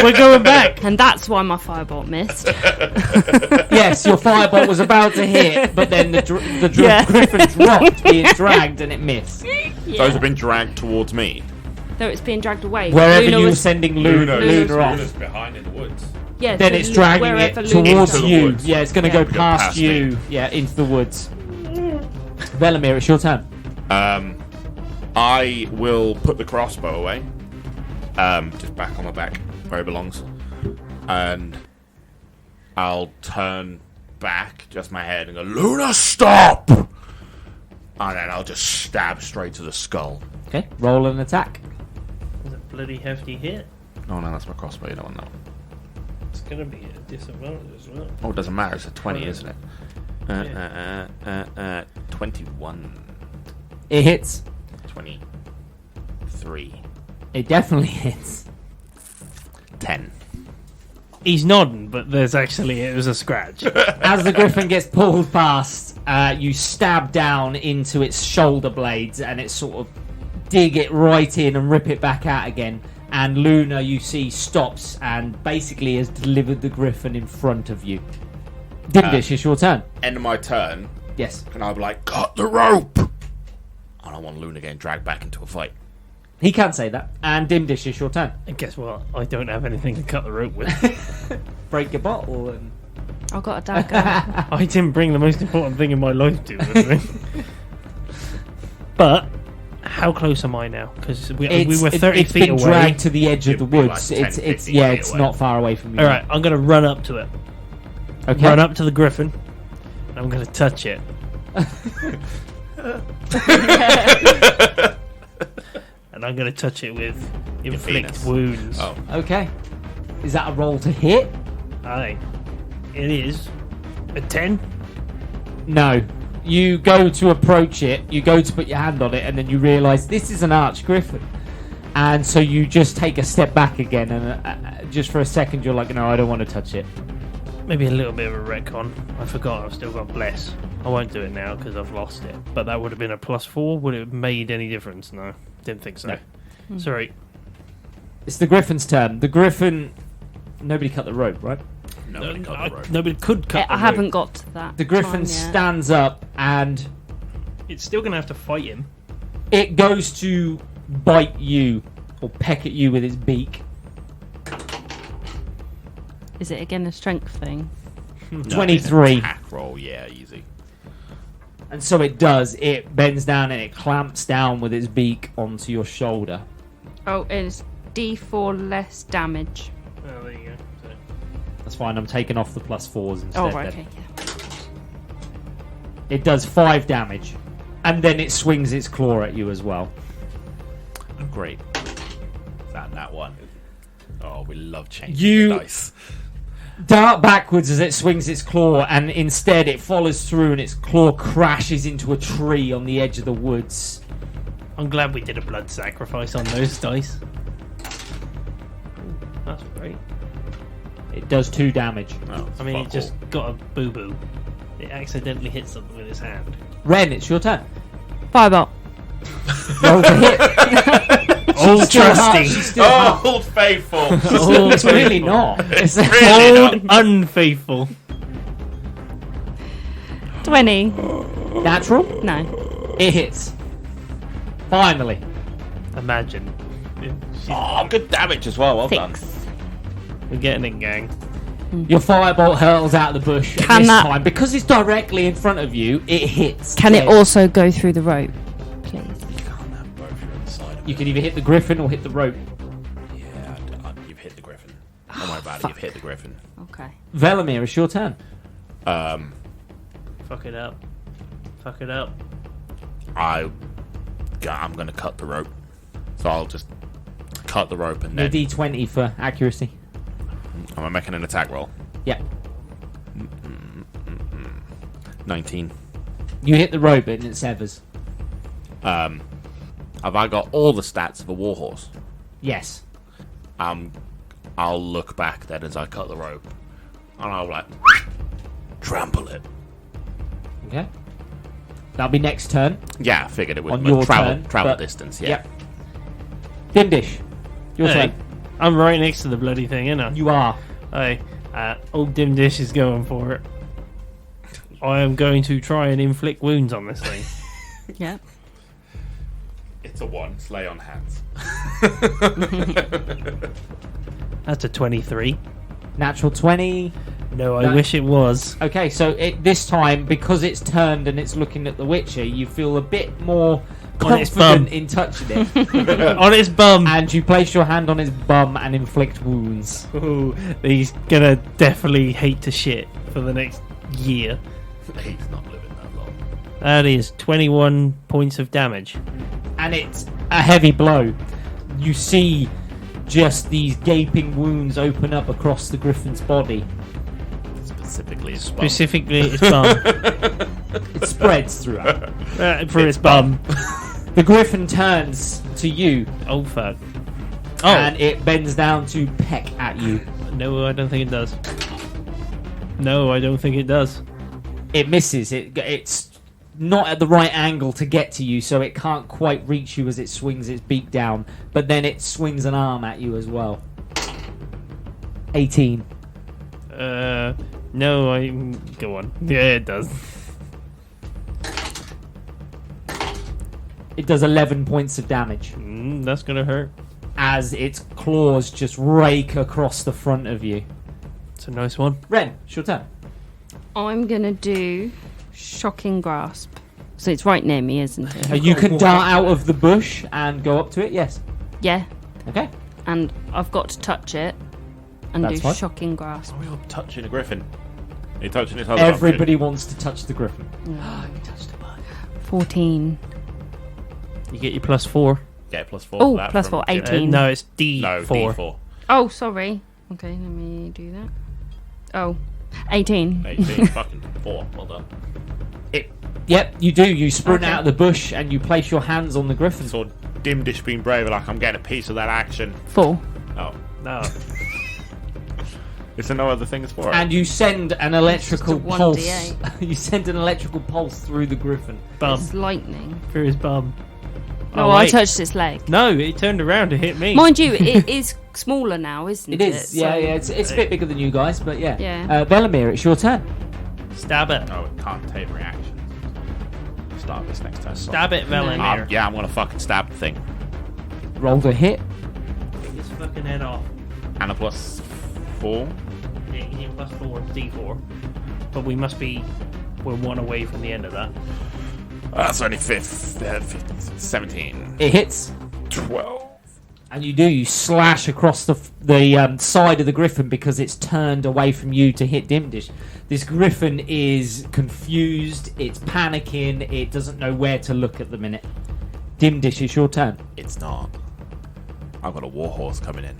We're going back. And that's why my firebolt missed. Yes, your firebolt was about to hit, but then the Yeah. griffin dropped, being dragged, and it missed. Those have been dragged towards me. Though it's being dragged away. Wherever Luna you were was- sending Luna off, behind in the woods. Yeah, then so it's dragging it wherever Luna's towards going. you. woods. Yeah, it's going to Yeah. go past you. Yeah, into the woods. Velimir, it's your turn. I will put the crossbow away. Just back on my back, where it belongs. And I'll turn back, just my head, and go, Luna, stop! And then I'll just stab straight to the skull. Okay, roll an attack. It's a bloody hefty hit. Oh no, that's my crossbow, you don't know. It's gonna be a disadvantage as well. Oh, it doesn't matter, it's a 20, isn't it? Yeah. 21. It hits. 23. It definitely hits. 10. He's nodding, but it was a scratch. As the griffin gets pulled past, you stab down into its shoulder blades, and it sort of dig it right in and rip it back out again. And Luna, you see, stops and basically has delivered the griffin in front of you. Dimdish, it's your turn. End of my turn, Yes. and I'll be like, cut the rope! I don't want Luna getting dragged back into a fight. He can say that. And Dimdish, it's your turn. And guess what? I don't have anything to cut the rope with. Break your bottle and... I've got a dagger. I didn't bring the most important thing in my life to with me. But how close am I now? Because we were 30 it's feet been away. dragged to the edge of the It'd be like woods. 10, it's 15 yeah, feet it's away. not far away from you. All right, I'm going to run up to it. Okay. Run up to the griffin. And I'm going to touch it. And I'm going to touch it with inflict penis. wounds. Oh. Okay. Is that a roll to hit? Aye. It is. A 10? No. You go to approach it, you go to put your hand on it, and then you realise this is an arch griffin. And so you just take a step back again, and just for a second you're like, no, I don't want to touch it. Maybe a little bit of a retcon. I forgot I've still got bless. I won't do it now because I've lost it. But that would have been a +4. Would it have made any difference? No. Didn't think so. No. Sorry. It's the griffin's turn. The griffin... Nobody cut the rope, right? Nobody cut the rope. Nobody could cut the I haven't rope. got to that. The griffin time yet. stands up, and It's still going to have to fight him. it goes to bite you, or peck at you with its beak. Is it again a strength thing? No, 23. it's an attack roll, yeah, easy. And so it does. It bends down and it clamps down with its beak onto your shoulder. Oh, it's D4 less damage. Oh, there you go. So, That's fine. I'm taking off the +4s instead. Oh, then. right, okay, yeah. It does 5 damage. And then it swings its claw at you as well. Oh, great. That one. Oh, we love changing You- the dice. Dart backwards as it swings its claw, and instead it follows through and its claw crashes into a tree on the edge of the woods. I'm glad we did a blood sacrifice on those dice. Ooh, that's great. It does 2 damage. Oh, I mean, fuck it just all. got a boo-boo. It accidentally hit something with his hand. Ren, it's your turn. Firebolt. Roll to hit. Old Still hard, trusty. she's still hard. Oh, Old Faithful! Old It's really faithful. not. It's Really Old unfaithful. 20. natural. No. It hits. Finally. Imagine. Oh, good damage as well. Well done. 6. We're getting it, gang. Your firebolt hurls out of the bush. Can and this that- time, because it's directly in front of you, it hits. Can it dead. also go through the rope, please? You can't have both. You're inside of You it. can either hit the griffin or hit the rope. Yeah, you've hit the griffin. Don't worry about it. You've hit the griffin. Okay. Velimir, it's your turn. Fuck it up. Fuck it up. I'm gonna cut the rope. So I'll just cut the rope and The then D20 for accuracy. am I making an attack roll? Yeah. 19. You hit the rope and it severs. Have I got all the stats of a warhorse? Yes. I'll look back then as I cut the rope, and I'll like trample it. Okay. That'll be next turn. Yeah, I figured it would. On your travel turn, travel but- distance. Yeah. Yep. Dimdish, your Hey, turn. I'm right next to the bloody thing, ain't I? You are. Hey, old Dimdish is going for it. I am going to try and inflict wounds on this thing. Yeah. It's a 1. Slay on hands. That's a 23. Natural 20. No, I No. wish it was. Okay, so this time, because it's turned and it's looking at the Witcher, you feel a bit more On its confident bum. in touching it. On its bum. And you place your hand on his bum and inflict wounds. Ooh, he's gonna definitely hate to shit for the next year. He's not living that long. That is 21 points of damage. And it's a heavy blow. You see just these gaping wounds open up across the Griffin's body. Specifically, his bum. Specifically, its bum. It spreads throughout. For its bum. The Griffin turns to you Oh, fuck. Oh, and it bends down to peck at you. no, I don't think it does. No, I don't think it does. It misses. It's not at the right angle to get to you, so it can't quite reach you as it swings its beak down. But then it swings an arm at you as well. 18. No, go on. Yeah, it does. It does 11 points of damage That's gonna hurt. as its claws just rake across the front of you. It's a nice one. Renn, it's your turn. I'm going to do Shocking Grasp. So it's right near me, isn't it? You can dart out of the bush and go up to it, yes. Yeah. Okay. And I've got to touch it and That's do fine. Shocking Grasp. Are we all touching a griffin? Are you touching his other arm? Everybody wants to touch the Griffin. You touched a bug. 14. You get your +4. Yeah, +4. Oh, for that plus from 4, Jim. 18. No, it's D4. No, D4. Oh, sorry. Okay, let me do that. Oh, 18. 18. Fucking 4. Well done. Yep, you do. You sprint Okay. out of the bush and you place your hands on the Griffin. Saw Dimdish being brave, like I'm getting a piece of that action. 4. Oh, No. is there no other things for it? And you send an electrical Just a pulse. 1d8. You send an electrical pulse through the Griffin. Bum. It's lightning. Through his bum. No, Oh, I wait. touched its leg. No, it turned around to hit me. Mind you, it is smaller now, isn't it? It is. Yeah, So- yeah. It's a bit bigger than you guys, but yeah. Yeah. Velimir, it's your turn. Stab it. Oh, it can't take reactions. Start this next turn. Stab it, Velimir. Yeah, I'm gonna fucking stab the thing. Roll the hit. Take his fucking head off. And a +4. Yeah, you get +4, D4. But we're 1 away from the end of that. That's only 15, 17. It hits. 12. And you slash across the side of the Griffin because it's turned away from you to hit Dimdish. This Griffin is confused, it's panicking, it doesn't know where to look at the minute. Dimdish, it's your turn. It's not. I've got a warhorse coming in.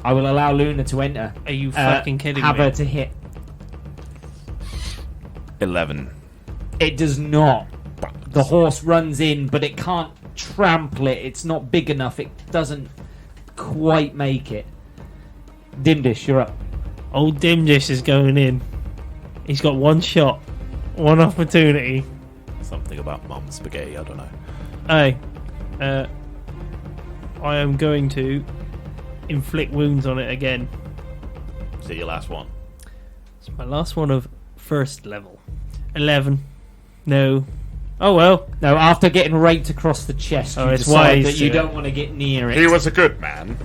I will allow Luna to enter. Are you fucking kidding have me? her to hit. 11. It does not. The horse runs in, but it can't trample it. It's not big enough. It doesn't quite make it. Dimdish, you're up. Old Dimdish is going in. He's got one shot. One opportunity. Something about mum's spaghetti, I don't know. Hey, I am going to inflict wounds on it again. See your last one. It's my last one of first level. 11. No. Oh well. No, after getting raked across the chest, Oh, you it's decide wise that you to- don't want to get near He it. was a good man.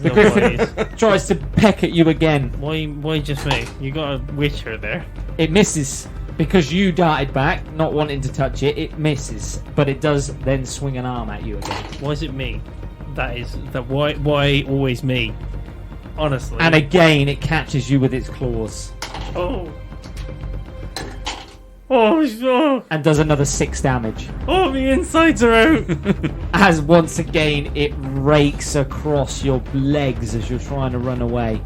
The Griffin tries to peck at you again. Why just me? You got a witcher there. It misses because you darted back, not wanting to touch it. It misses, but it does then swing an arm at you again. Why is it me? Why always me? Honestly. And again, it catches you with its claws oh. Oh, and does another 6 damage. oh, the insides are out. As once again, it rakes across your legs as you're trying to run away.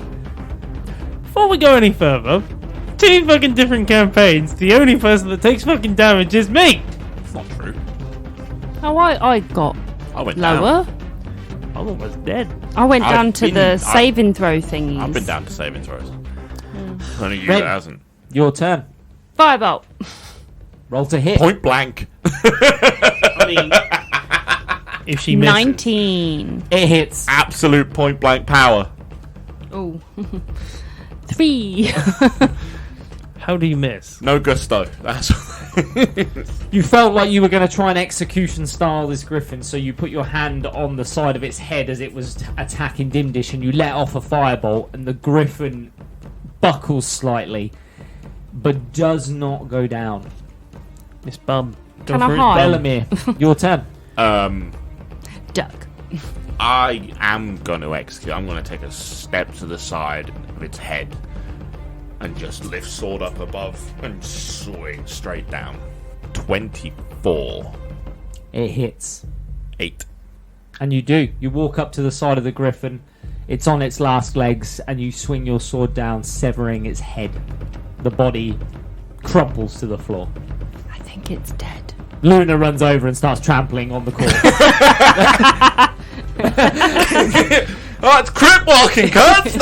Before we go any further, 2 fucking different campaigns. The only person that takes fucking damage is me. It's not true. Oh, I got I went lower. down. I'm almost dead. I went I've down to been- the I- saving throw thingies. I've been down to saving throws. Only you Ren. hasn't. Your turn. Firebolt. Roll to hit. Point blank. I mean, if she misses, 19. It hits. Absolute point blank power. Oh. 3. how do you miss? No gusto. That's You felt like you were going to try and execution style this griffin, so you put your hand on the side of its head as it was attacking Dimdish, and you let off a firebolt, and the griffin buckles slightly, but does not go down. Miss Bum. Go Can I for it, hide? Bum. Velimir, your turn. Duck. I am going to execute. I'm going to take a step to the side of its head and just lift sword up above and swing straight down. 24. It hits. 8. And you do. You walk up to the side of the griffin. It's on its last legs, and you swing your sword down, severing its head. The body crumples to the floor. I think it's dead. Luna runs over and starts trampling on the corpse. Oh, it's crip walking, cuz!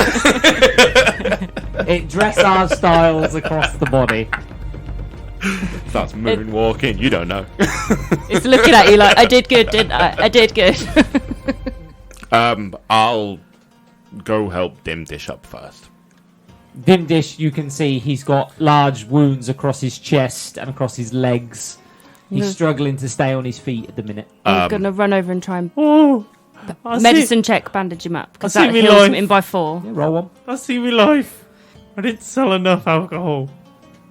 It dressage styles across the body. Starts moonwalking. You don't know. It's looking at you like, I did good, didn't I? I did good. I'll go help Dimdish up first. Dimdish, you can see he's got large wounds across his chest and across his legs. He's Yeah. struggling to stay on his feet at the minute. I'm going to run over and try and Oh, I medicine check, bandage him up. Because I see that me heals life. him by 4. Yeah, roll one. I see me life. I didn't sell enough alcohol.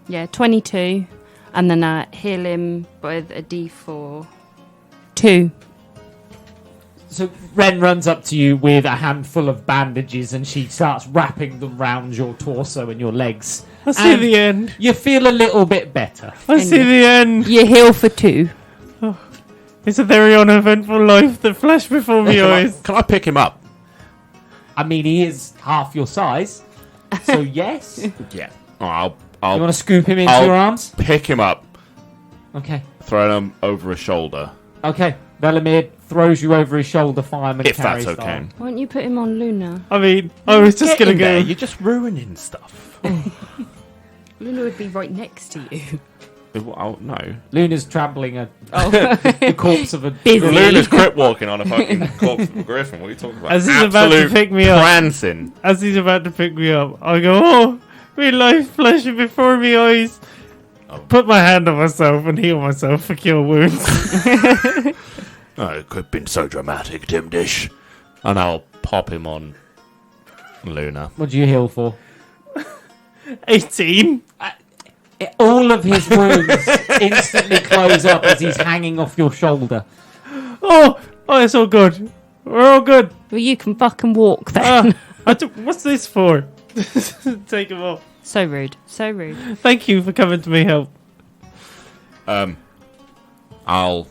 Yeah, 22. And then heal him with a d4. 2. So Renn runs up to you with a handful of bandages, and she starts wrapping them round your torso and your legs. I see And the end. you feel a little bit better. I see the end. You heal for 2. It's a very uneventful life that flashed before my eyes. Can I pick him up? I mean, he is half your size, so yes. You Yeah. Oh, I'll want to scoop him into I'll- your arms? pick him up, Okay. throw him over his shoulder. Okay. Velimir throws you over his shoulder, fireman If carry that's okay. style. Why don't you put him on Luna? I mean, I was just Get going in to there. go. You're just ruining stuff. Luna would be right next to you. Oh, no. Luna's trampling Oh. the corpse of a Busy. Luna's crip walking on a fucking corpse of a griffin. What are you talking about? As he's about to Absolute pick me up. prancing. As he's about to pick me up, I go, oh, my life flashing before me eyes. Oh. Put my hand on myself and heal myself for cure wounds. Oh, it could have been so dramatic, Dimdish. And I'll pop him on Luna. What do you heal for? 18. All of his wounds instantly close up as he's hanging off your shoulder. Oh, it's all good. We're all good. Well, you can fucking walk then. What's this for? Take him off. So rude. So rude. Thank you for coming to me help. I'll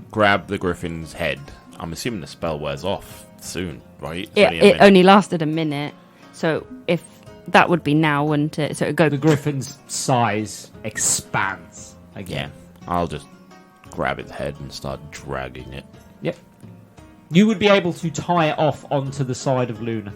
grab the griffin's head. I'm assuming the spell wears off soon, right? It's only a It minute. only lasted a minute. So if that would be now, wouldn't it? So it would go. The griffin's size expands again. I'll just grab its head and start dragging it. Yep. You would be able to tie it off onto the side of Luna.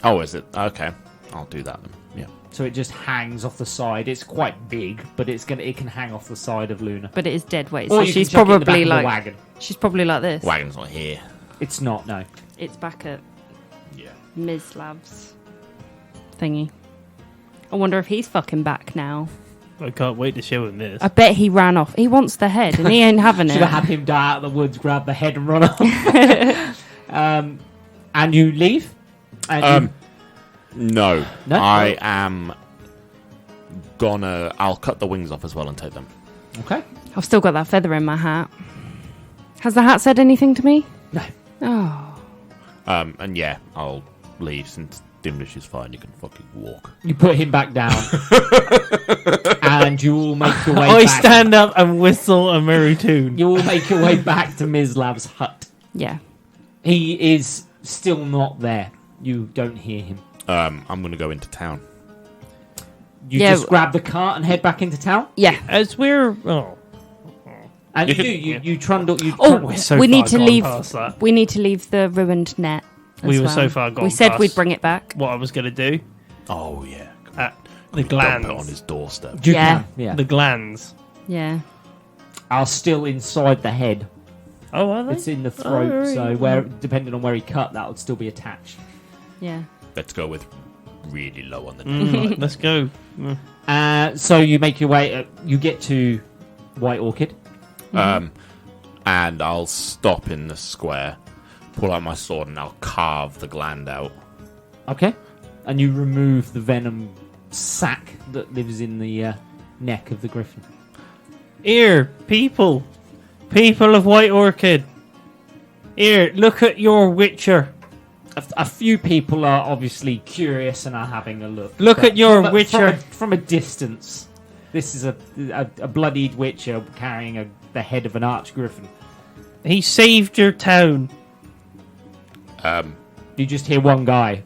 Oh, is it? Okay. I'll do that then. Yeah. So it just hangs off the side. It's quite big, but it can hang off the side of Luna. But it is dead weight. Or So you she's can chuck it in the back probably of the like. wagon. She's probably like this. Wagon's not here. It's not, no. It's back at Yeah. Ms. Labs thingy. I wonder if he's fucking back now. I can't wait to show him this. I bet he ran off. He wants the head and he ain't having Should have it. had him die out of the woods, grab the head and run off. And you leave? And No. No? I am gonna... I'll cut the wings off as well and take them. okay. I've still got that feather in my hat. Has the hat said anything to me? No. Oh. And yeah, I'll leave since Dimdish is fine. You can fucking walk. You put him back down. And you all make your way I back. stand up and whistle a merry tune. You all make your way back to Mizlav's hut. Yeah. He is still not there. You don't hear him. I'm gonna go into town. You Yeah. just grab the cart and head back into town? Yeah. As we're... Oh, And You you can- do. You trundle. You Oh, trundle. we're so we far need to gone leave. past that. We need to leave the ruined net We as were well. so far gone We said past we'd bring it back. what I was going to do Oh yeah. at the Dump it on glands. his doorstep. You Yeah. can, yeah. The glands. Yeah. Are still inside the head. Oh, are they? It's in the throat, right. so where depending on where he cut, that would still be attached. Yeah. Let's go with really low on the neck. Let's go. So you make your way. You get to White Orchid. And I'll stop in the square, pull out my sword, and I'll carve the gland out. Okay. And you remove the venom sac that lives in the neck of the griffin. Here, people. People of White Orchid. Here, look at your Witcher. A few people are obviously curious and are having a look. Look but at your from Witcher. From a distance. This is a bloodied Witcher carrying the head of an archgriffin. He saved your town. You just hear one guy.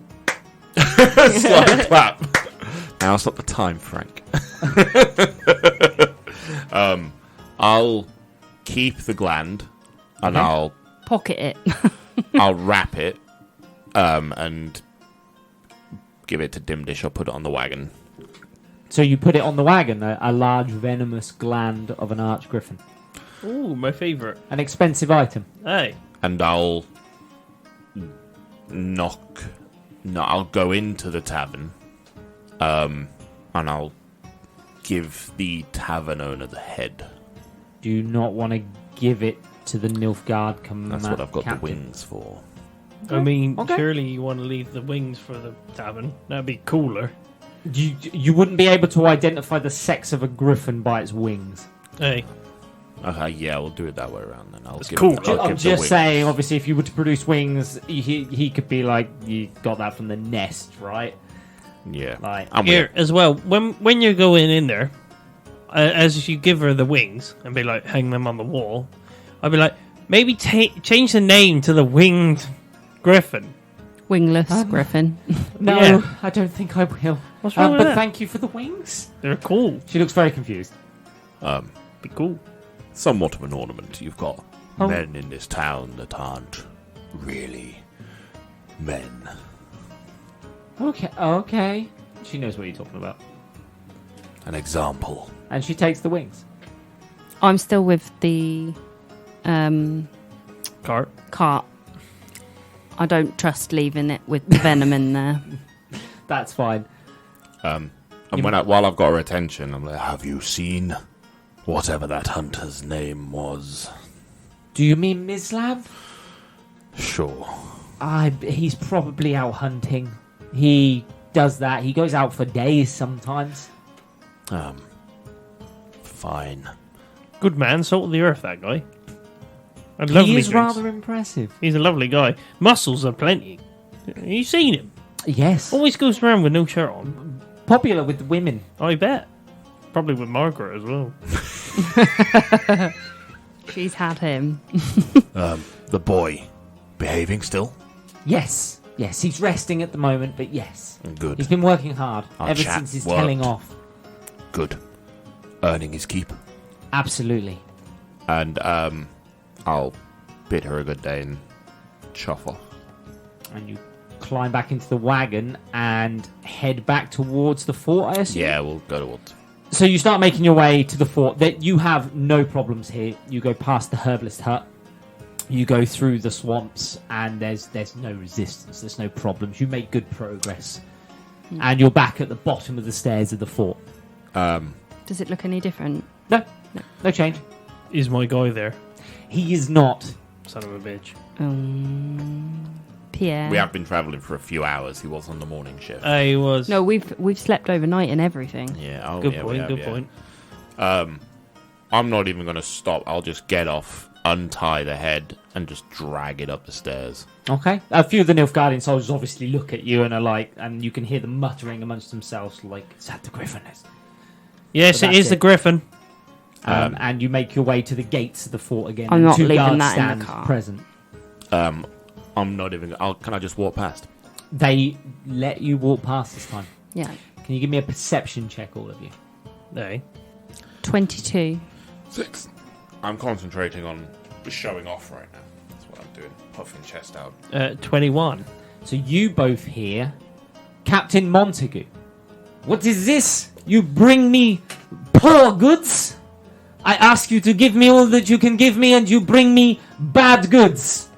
Slow clap. Now stop the time, Frank. I'll keep the gland, and Okay. Pocket it. I'll wrap it, and give it to Dimdish. I'll put it on the wagon. So you put it on the wagon, a large venomous gland of an archgriffin. Ooh, my favourite. An expensive item. Hey. And I'll I'll go into the tavern, and I'll give the tavern owner the head. Do you not want to give it to the Nilfgaard That's what I've got captain? the wings for. I mean, Okay. surely you want to leave the wings for the tavern. That'd be cooler. You wouldn't be able to identify the sex of a griffin by its wings. Hey. Okay, yeah, we'll do it that way around then. I'll give cool. I'll I'm give the just wings. saying, obviously, if you were to produce wings, he could be like, you got that from the nest, right? Yeah. Like, I'm Here, as well, when you're going in there, as you give her the wings and be like, hang them on the wall, I'd be like, maybe change the name to the Winged Griffin. Wingless griffin. no, Yeah. I don't think I will. What's wrong with But that? thank you for the wings. They're cool. She looks very confused. Be cool. somewhat of an ornament. You've got Oh. men in this town that aren't really men. Okay. She knows what you're talking about. An example. And she takes the wings. I'm still with the Cart. cart. I don't trust leaving it with the venom in there. That's fine. And while I've got her attention, I'm like, have you seen whatever that hunter's name was? Do you mean Mislav? Sure. He's probably out hunting. He does that. He goes out for days sometimes. Fine. Good man, salt of the earth, that guy. And lovely He is drinks. rather impressive. He's a lovely guy. Muscles are plenty. You seen him? Yes. Always goes around with no shirt on. Popular with the women. I bet. Probably with Margaret as well. She's had him. The boy. Behaving still? Yes. Yes, he's resting at the moment, but yes. Good. He's been working hard Our ever chap since his worked. telling off. Good. Earning his keep. Absolutely. And I'll bid her a good day and chuff off. And you climb back into the wagon and head back towards the fort, I assume? Yeah, we'll go towards. So you start making your way to the fort. That you have no problems here. You go past the herbalist hut. You go through the swamps, and there's no resistance. There's no problems. You make good progress, and you're back at the bottom of the stairs of the fort. Does it look any different? No change. Is my guy there? He is not. Son of a bitch. Pierre. We have been travelling for a few hours. He was on the morning shift. He was. No, we've slept overnight and everything. Yeah, oh, Good yeah, point, we have, good yeah. point. I'm not even going to stop. I'll just get off, untie the head, and just drag it up the stairs. Okay. A few of the Nilfgaardian soldiers obviously look at you and are like, and you can hear them muttering amongst themselves, like, "Is that the Griffin?" Yes, So it that's is the it. Griffin. And you make your way to the gates of the fort again. I'm and not two leaving guards that in stand the car. present. I'm not even... Can I just walk past? They let you walk past this time. Yeah. Can you give me a perception check, all of you? No. 22. 6. I'm concentrating on showing off right now. That's what I'm doing. Puffing chest out. 21. So you both hear Captain Montague. What is this? You bring me poor goods? I ask you to give me all that you can give me, and you bring me bad goods.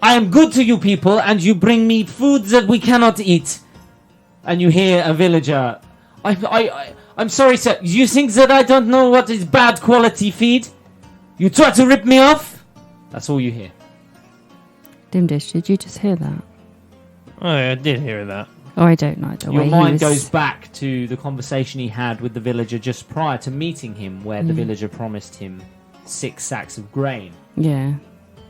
I am good to you people, and you bring me foods that we cannot eat. And you hear a villager. I'm sorry, sir. You think that I don't know what is bad quality feed? You try to rip me off? That's all you hear. Dimdish, did you just hear that? Oh, I did hear that. Oh, I don't know. Your mind goes back to the conversation he had with the villager just prior to meeting him, where the villager promised him 6 sacks of grain. Yeah.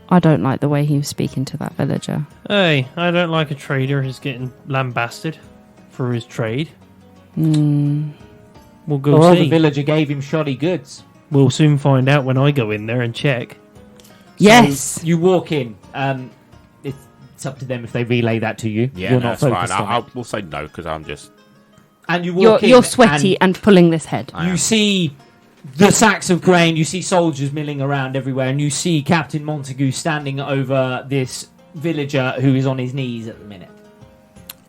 I don't like the way he was speaking to that villager. Hey, I don't like a trader who's getting lambasted for his trade. We'll go Or see. the villager gave him shoddy goods. We'll soon find out when I go in there and check. Yes! So you walk in. It's up to them if they relay that to you. Yeah, You're no, not that's fine. focused on it. We'll say no because I'm just. And you walk in. You're sweaty and pulling this head. I You am. see the sacks of grain. You see soldiers milling around everywhere, and you see Captain Montague standing over this villager who is on his knees at the minute.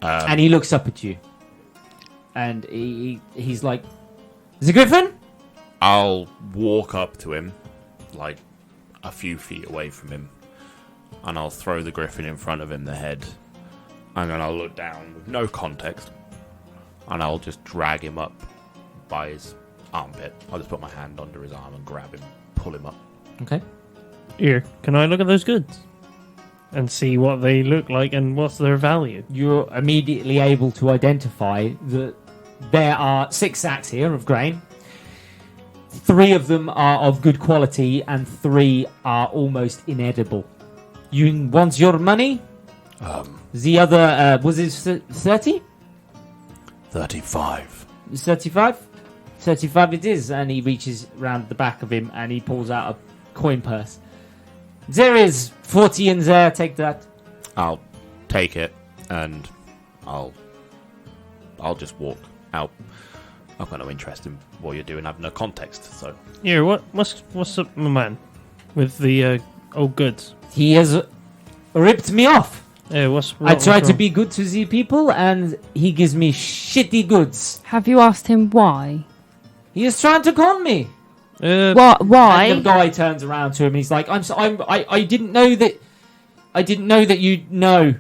And he looks up at you, and he's like, "Is it Griffon?" I'll walk up to him, like a few feet away from him, and I'll throw the griffin in front of him, the head, and then I'll look down with no context, and I'll just drag him up by his armpit. I'll just put my hand under his arm and grab him, pull him up. Okay. Here, can I look at those goods? And see what they look like and what's their value? You're immediately able to identify that there are 6 sacks here of grain. 3 of them are of good quality, and 3 are almost inedible. You want your money? The other, was it 30? 35. 35? 35 it is. And he reaches round the back of him and he pulls out a coin purse. There is 40 in there, take that. I'll take it and I'll just walk out. I've got no interest in what you're doing. I have no context, so. Here, what's up, my man, with the old goods? He has ripped me off. I try to wrong? be good to the people and he gives me shitty goods. Have you asked him why? He is trying to con me. Why? And the guy turns around to him and he's like, I didn't know that you'd know.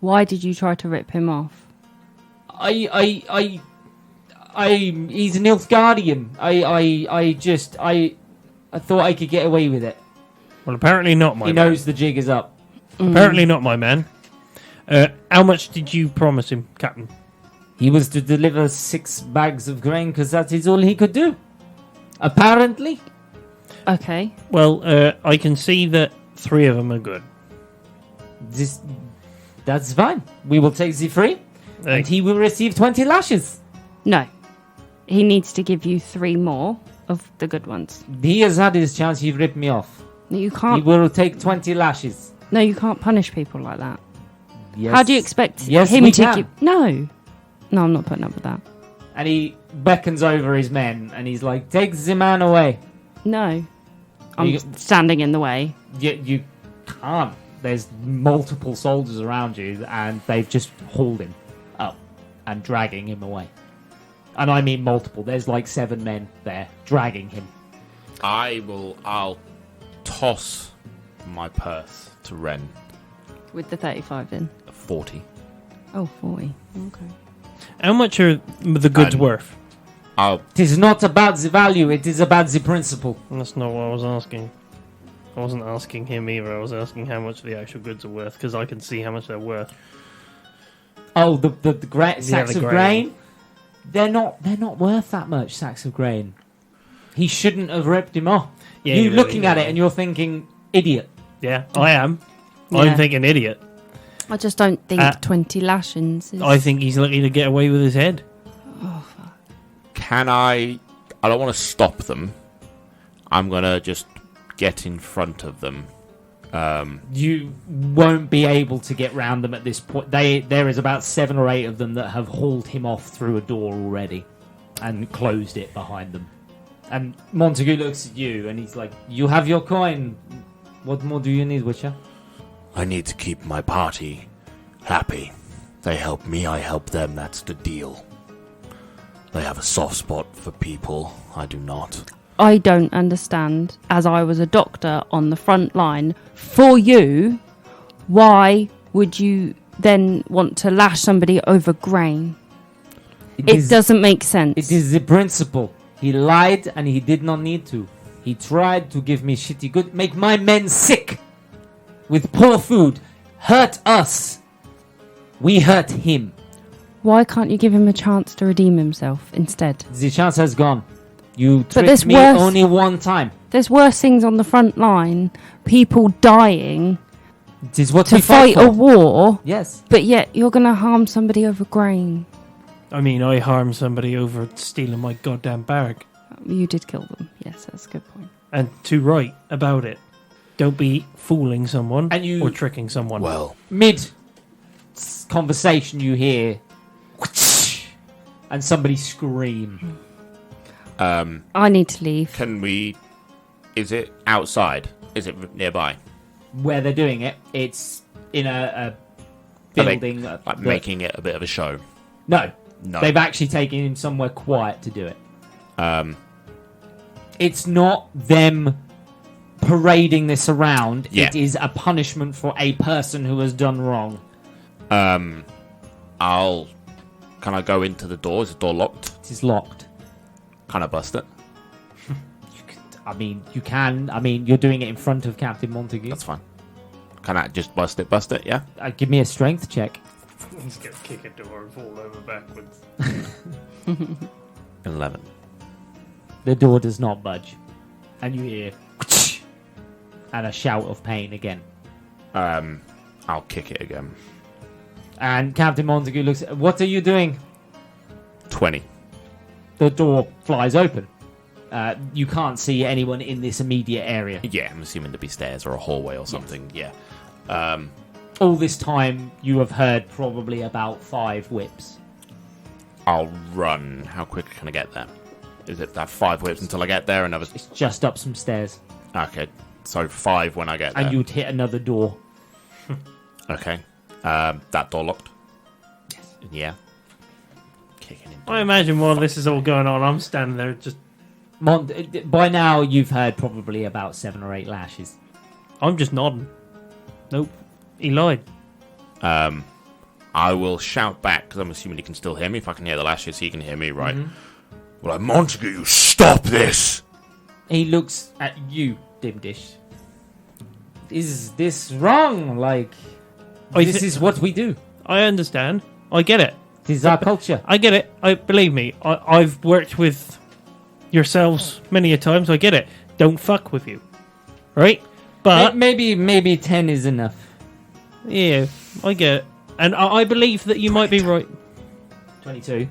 Why did you try to rip him off? He's an Nilfgaardian. I thought I could get away with it. Well, apparently not, my He man. knows the jig is up. Apparently not, my man. How much did you promise him, Captain? He was to deliver 6 bags of grain because that is all he could do. Apparently. Okay. Well, I can see that 3 of them are good. That's fine. We will take the 3 and he will receive 20 lashes. No. He needs to give you 3 more of the good ones. He has had his chance. He ripped me off. You He can't. will take 20 lashes. No, you can't punish people like that. Yes. How do you expect Yes, him we to can. give? No. No, I'm not putting up with that. And he beckons over his men and he's like, take the man away. No. I'm You- standing in the way. You can't. There's multiple soldiers around you and they've just hauled him up and dragging him away. And I mean multiple. There's like 7 men there dragging him. I'll toss my purse to Renn. With the 35 in. 40. Oh, 40. Okay. How much are the goods And- worth? It is not about the value, it is about the principle. That's not what I was asking. I wasn't asking him either. I was asking how much the actual goods are worth, because I can see how much they're worth. Oh, the sacks the of grain. grain? They're not worth that much, sacks of grain. He shouldn't have ripped him off. Yeah, you he really looking at it did. and you're thinking, idiot. Yeah, I am. Yeah. I'm thinking idiot. I just don't think 20 lashings is... I think he's lucky to get away with his head. Can I don't want to stop them. I'm going to just get in front of them. You won't be able to get round them at this point. There is about 7 or 8 of them that have hauled him off through a door already and closed it behind them. And Montague looks at you and he's like, you have your coin. What more do you need, Witcher? I need to keep my party Happy. They help me, I help them, that's the deal. They have a soft spot for people, I do not. I don't understand, as I was a doctor on the front line, for you, why would you then want to lash somebody over grain? It doesn't make sense. It is the principle. He lied and he did not need to. He tried to give me shitty good, make my men sick with poor food, hurt us. We hurt him. Why can't you give him a chance to redeem himself instead? The chance has gone. You tricked there's me worse- only one time. There's worse things on the front line, people dying It is what to we fight for. a war, Yes. but yet you're going to harm somebody over grain. I mean, I harmed somebody over stealing my goddamn barrack. You did kill them. Yes, that's a good point. And too right about it. Don't be fooling someone And you- or tricking someone. Well, Mid conversation, you hear and somebody scream. I need to leave. can we... Is it outside? Is it nearby? Where they're doing it, it's in a Are they, building. like, making it a bit of a show? No, No. they've actually taken him somewhere quiet to do it. Um, It's not them parading this around. Yeah. It is a punishment for a person who has done wrong. Can I go into the door? Is the door locked? It is locked. Can I bust it? You can. You're doing it in front of Captain Montague. That's fine. Can I just bust it, yeah? Give me a strength check. He's going to kick a door and fall over backwards. 11. The door does not budge. And you hear and a shout of pain again. I'll kick it again. And Captain Montague looks at, what are you doing? 20. The door flies open. You can't see anyone in this immediate area. Yeah, I'm assuming to be stairs or a hallway or something, yeah. All this time, you have heard probably about 5 whips. I'll run. How quick can I get there? Is it that 5 whips until I get there? It's just up some stairs. Okay, so 5 when I get there. And you'd hit another door. Okay. That door locked? Yes. Yeah. Kicking in. I imagine while this is all going on, I'm standing there just... By now, you've heard probably about 7 or 8 lashes. I'm just nodding. Nope. He lied. I will shout back, because I'm assuming he can still hear me. If I can hear the lashes, he can hear me, right? Well, Montague, you stop this! He looks at you, Dimdish. Is this wrong? This is what we do. I understand. I get it. This is our culture. I get it. Believe me, I've worked with yourselves many a times. I get it. Don't fuck with you. Right? But... Maybe 10 is enough. Yeah, I get it. And I believe that you might be right. 22.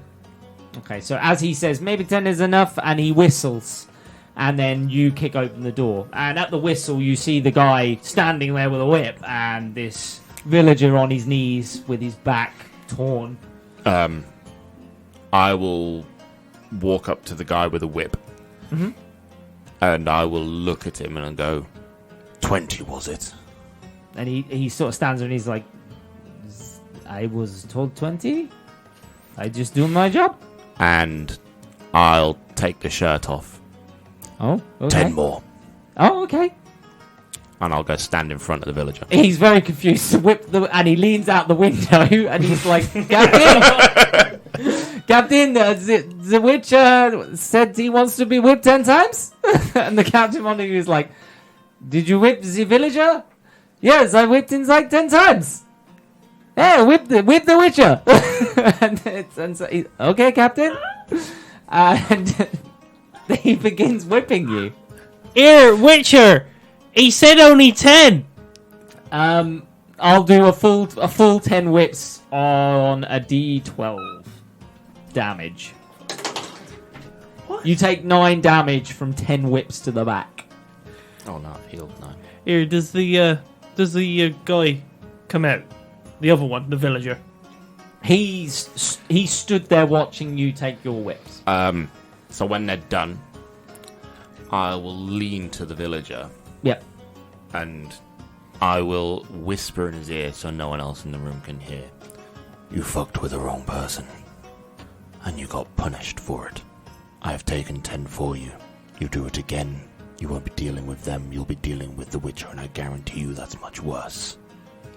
Okay, so as he says, maybe 10 is enough, and he whistles. And then you kick open the door. And at the whistle, you see the guy standing there with a whip, and this villager on his knees with his back torn. I will walk up to the guy with a whip. And I will look at him and go, 20 was it? And he sort of stands there and he's like, I was told 20? I just do my job. And I'll take the shirt off. Oh, okay. 10 more. Oh, okay. And I'll go stand in front of the villager. He's very confused. And he leans out the window and he's like, Captain! Captain, the witch said he wants to be whipped 10 times? And the Captain Montague is like, did you whip the villager? Yes, I whipped him like 10 times. Hey, whip the witcher. and so okay, Captain. And he begins whipping you. Here, Witcher! He said only 10! I'll do a full 10 whips on a D12 damage. What? You take 9 damage from 10 whips to the back. Oh no, I've healed 9. Here, does the guy come out? The other one, the villager. He stood there watching you take your whips. So when they're done, I will lean to the villager Yep. and I will whisper in his ear so no one else in the room can hear. You fucked with the wrong person, and you got punished for it. I have taken 10 for you. You do it again, you won't be dealing with them, you'll be dealing with the Witcher, and I guarantee you that's much worse.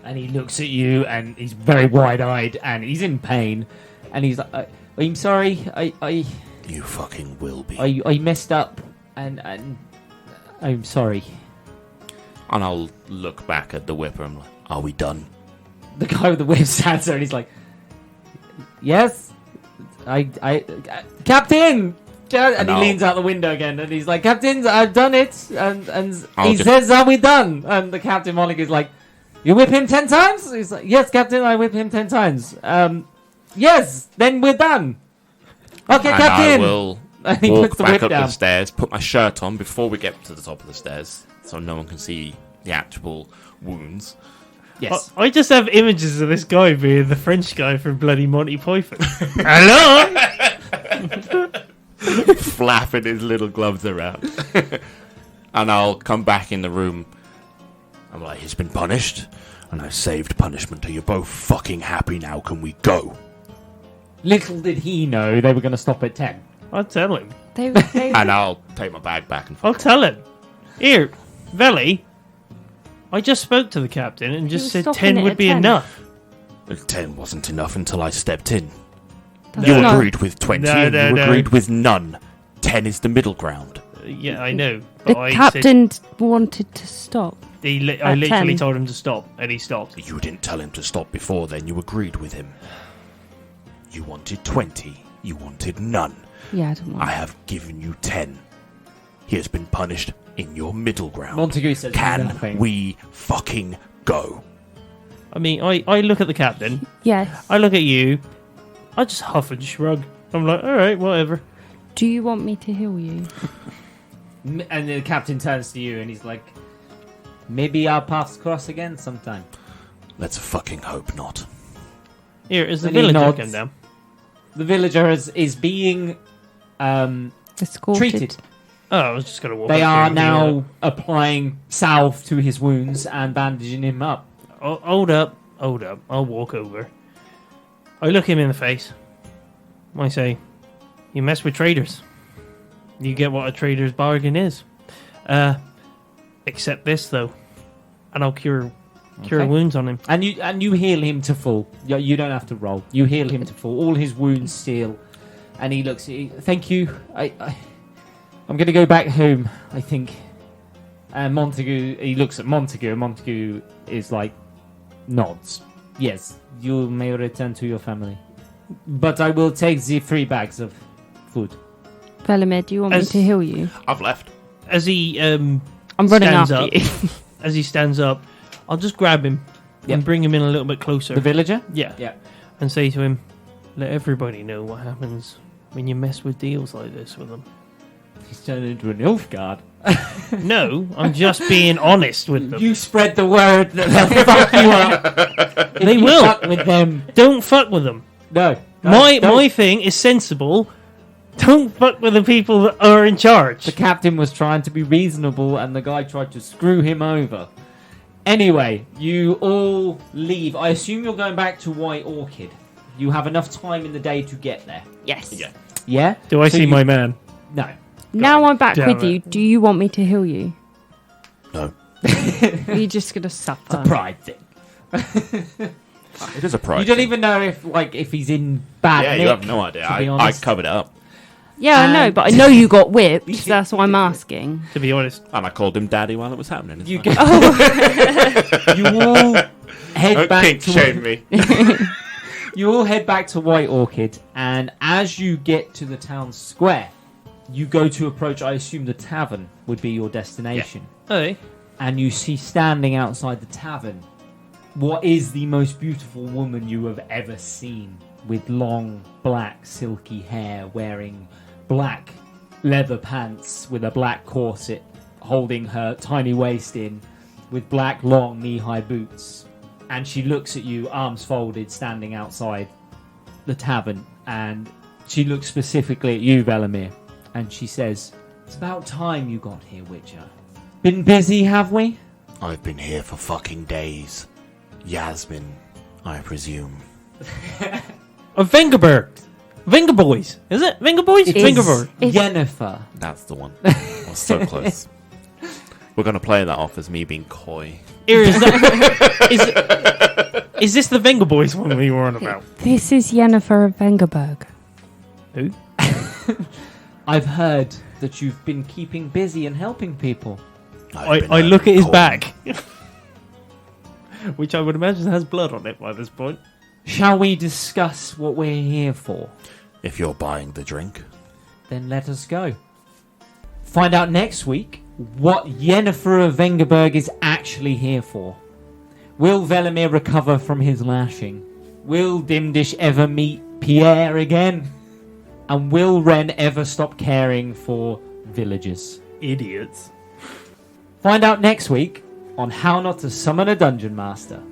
And he looks at you, and he's very wide-eyed, and he's in pain, and he's like, "I'm sorry, You fucking will be. I messed up, and I'm sorry." And I'll look back at the Whipper and I'm like, are we done? The guy with the whip stands there, and he's like, "Yes, Captain." And he leans out the window again, and he's like, "Captain, I've done it." And he says, "Are we done?" And the Captain Montague's like, "You whip him 10 times?" He's like, "Yes, Captain, I whip him 10 times." Yes, then we're done. Okay, and Captain. I will And he walk puts the back whip up down. the stairs, put my shirt on before we get to the top of the stairs, so no one can see the actual wounds. Yes. I just have images of this guy being the French guy from bloody Monty Python. Hello? Flapping his little gloves around. And I'll come back in the room. I'm like, he's been punished, and I've saved punishment. Are you both fucking happy now? Can we go? Little did he know they were going to stop at 10. I'll tell him. They And I'll take my bag back and I'll tell him. Here, Veli, I just spoke to the captain and just was said stopping 10 it would at be 10. enough. 10 wasn't enough until I stepped in. That's You not- agreed with 20, No, and no, you no. agreed with none. 10 is the middle ground. Yeah, I know. The But I captain wanted to stop. Said, I at literally 10. told him to stop, and he stopped. You didn't tell him to stop before then. You agreed with him. You wanted 20. You wanted none. Yeah, I don't want. I have given you 10. He has been punished in your middle ground. Montague says Can nothing. we fucking go? I mean, I look at the captain, Yes. I look at you, I just huff and shrug. I'm like, alright, whatever. Do you want me to heal you? And the captain turns to you, and he's like, "Maybe our paths cross again sometime." Let's fucking hope not. Here, is the And he villager nods. come down? The villager is being Escorted. treated. Oh, I was just going to walk They up are here and now applying salve to his wounds and bandaging him up. Oh, hold up. I'll walk over. I look him in the face. I say, you mess with traders. You get what a trader's bargain is. Accept this, though. And I'll cure Okay. wounds on him. And you heal him to full. You don't have to roll. You heal him to full. All his wounds heal. And he looks at you. "Thank you. I'm going to go back home, I think." And Montague, he looks at Montague, and Montague is like, nods. "Yes, you may return to your family. But I will take the 3 bags of food." Velimir, do you want me As- to heal you? I've left. As he I'm running stands after up. you. as he stands up, I'll just grab him Yep. and bring him in a little bit closer. The villager? Yeah. Yeah. And say to him, let everybody know what happens when you mess with deals like this with them. He's turned into an elf guard. No, I'm just being honest with them. You spread the word that they'll fuck you up. If They you will. fuck with them. Don't fuck with them. No. My don't. thing is sensible. Don't fuck with the people that are in charge. The captain was trying to be reasonable, and the guy tried to screw him over. Anyway, you all leave. I assume you're going back to White Orchid. You have enough time in the day to get there. Yes. Yeah. Yeah? Do I So see you- my man? No. Now I'm back Damn with it. you. Do you want me to heal you? No. Are you just gonna suffer? It's a pride thing. It is a pride. You don't thing. even know if he's in bad Yeah, nick, you have no idea. to be I honest. covered it up. Yeah, I know, but I know you got whipped. That's why I'm asking. To be honest, And I called him daddy while it was happening. It's You fine. get, you all head Don't back kink to shame me. You all head back to White Orchid, and as you get to the town square, you go to approach, I assume the tavern would be your destination. hey, And you see standing outside the tavern what is the most beautiful woman you have ever seen, with long, black, silky hair, wearing black leather pants with a black corset, holding her tiny waist in, with black, long, knee-high boots. And she looks at you, arms folded, standing outside the tavern, and she looks specifically at you, Velimir, and she says, "It's about time you got here, Witcher. Been busy, have we?" I've been here for fucking days. Yasmin, I presume. Vengerberg. Vengerboys. Is it? Vengerboys? It's Vengerberg. Yennefer. That's the one. I was so close. We're going to play that off as me being coy. Here, is this the Vengerboys one we were on about? This is Yennefer of Vengerberg. Who? I've heard that you've been keeping busy and helping people. I look at his back. Which I would imagine has blood on it by this point. Shall we discuss what we're here for? If you're buying the drink. Then let us go. Find out next week what Yennefer of Vengerberg is actually here for. Will Velimir recover from his lashing? Will Dimdish ever meet Pierre again? And will Renn ever stop caring for villagers? Idiots. Find out next week on How Not to Summon a Dungeon Master.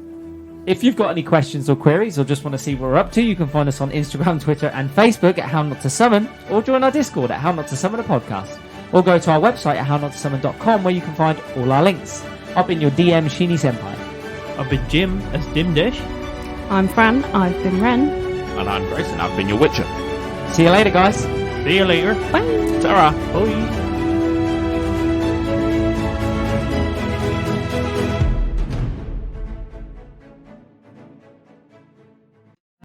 If you've got any questions or queries or just want to see what we're up to, you can find us on Instagram, Twitter and Facebook at How Not to Summon, or join our Discord at How Not to Summon a Podcast, or go to our website at hownottosummon.com where you can find all our links. I've been your DM, Sheeny Senpai. I've been Jim as Dimdish. I'm Fran. I've been Renn. And I'm Grayson. I've been your Witcher. See you later, guys. See you later. Bye. Ta-ra. Bye.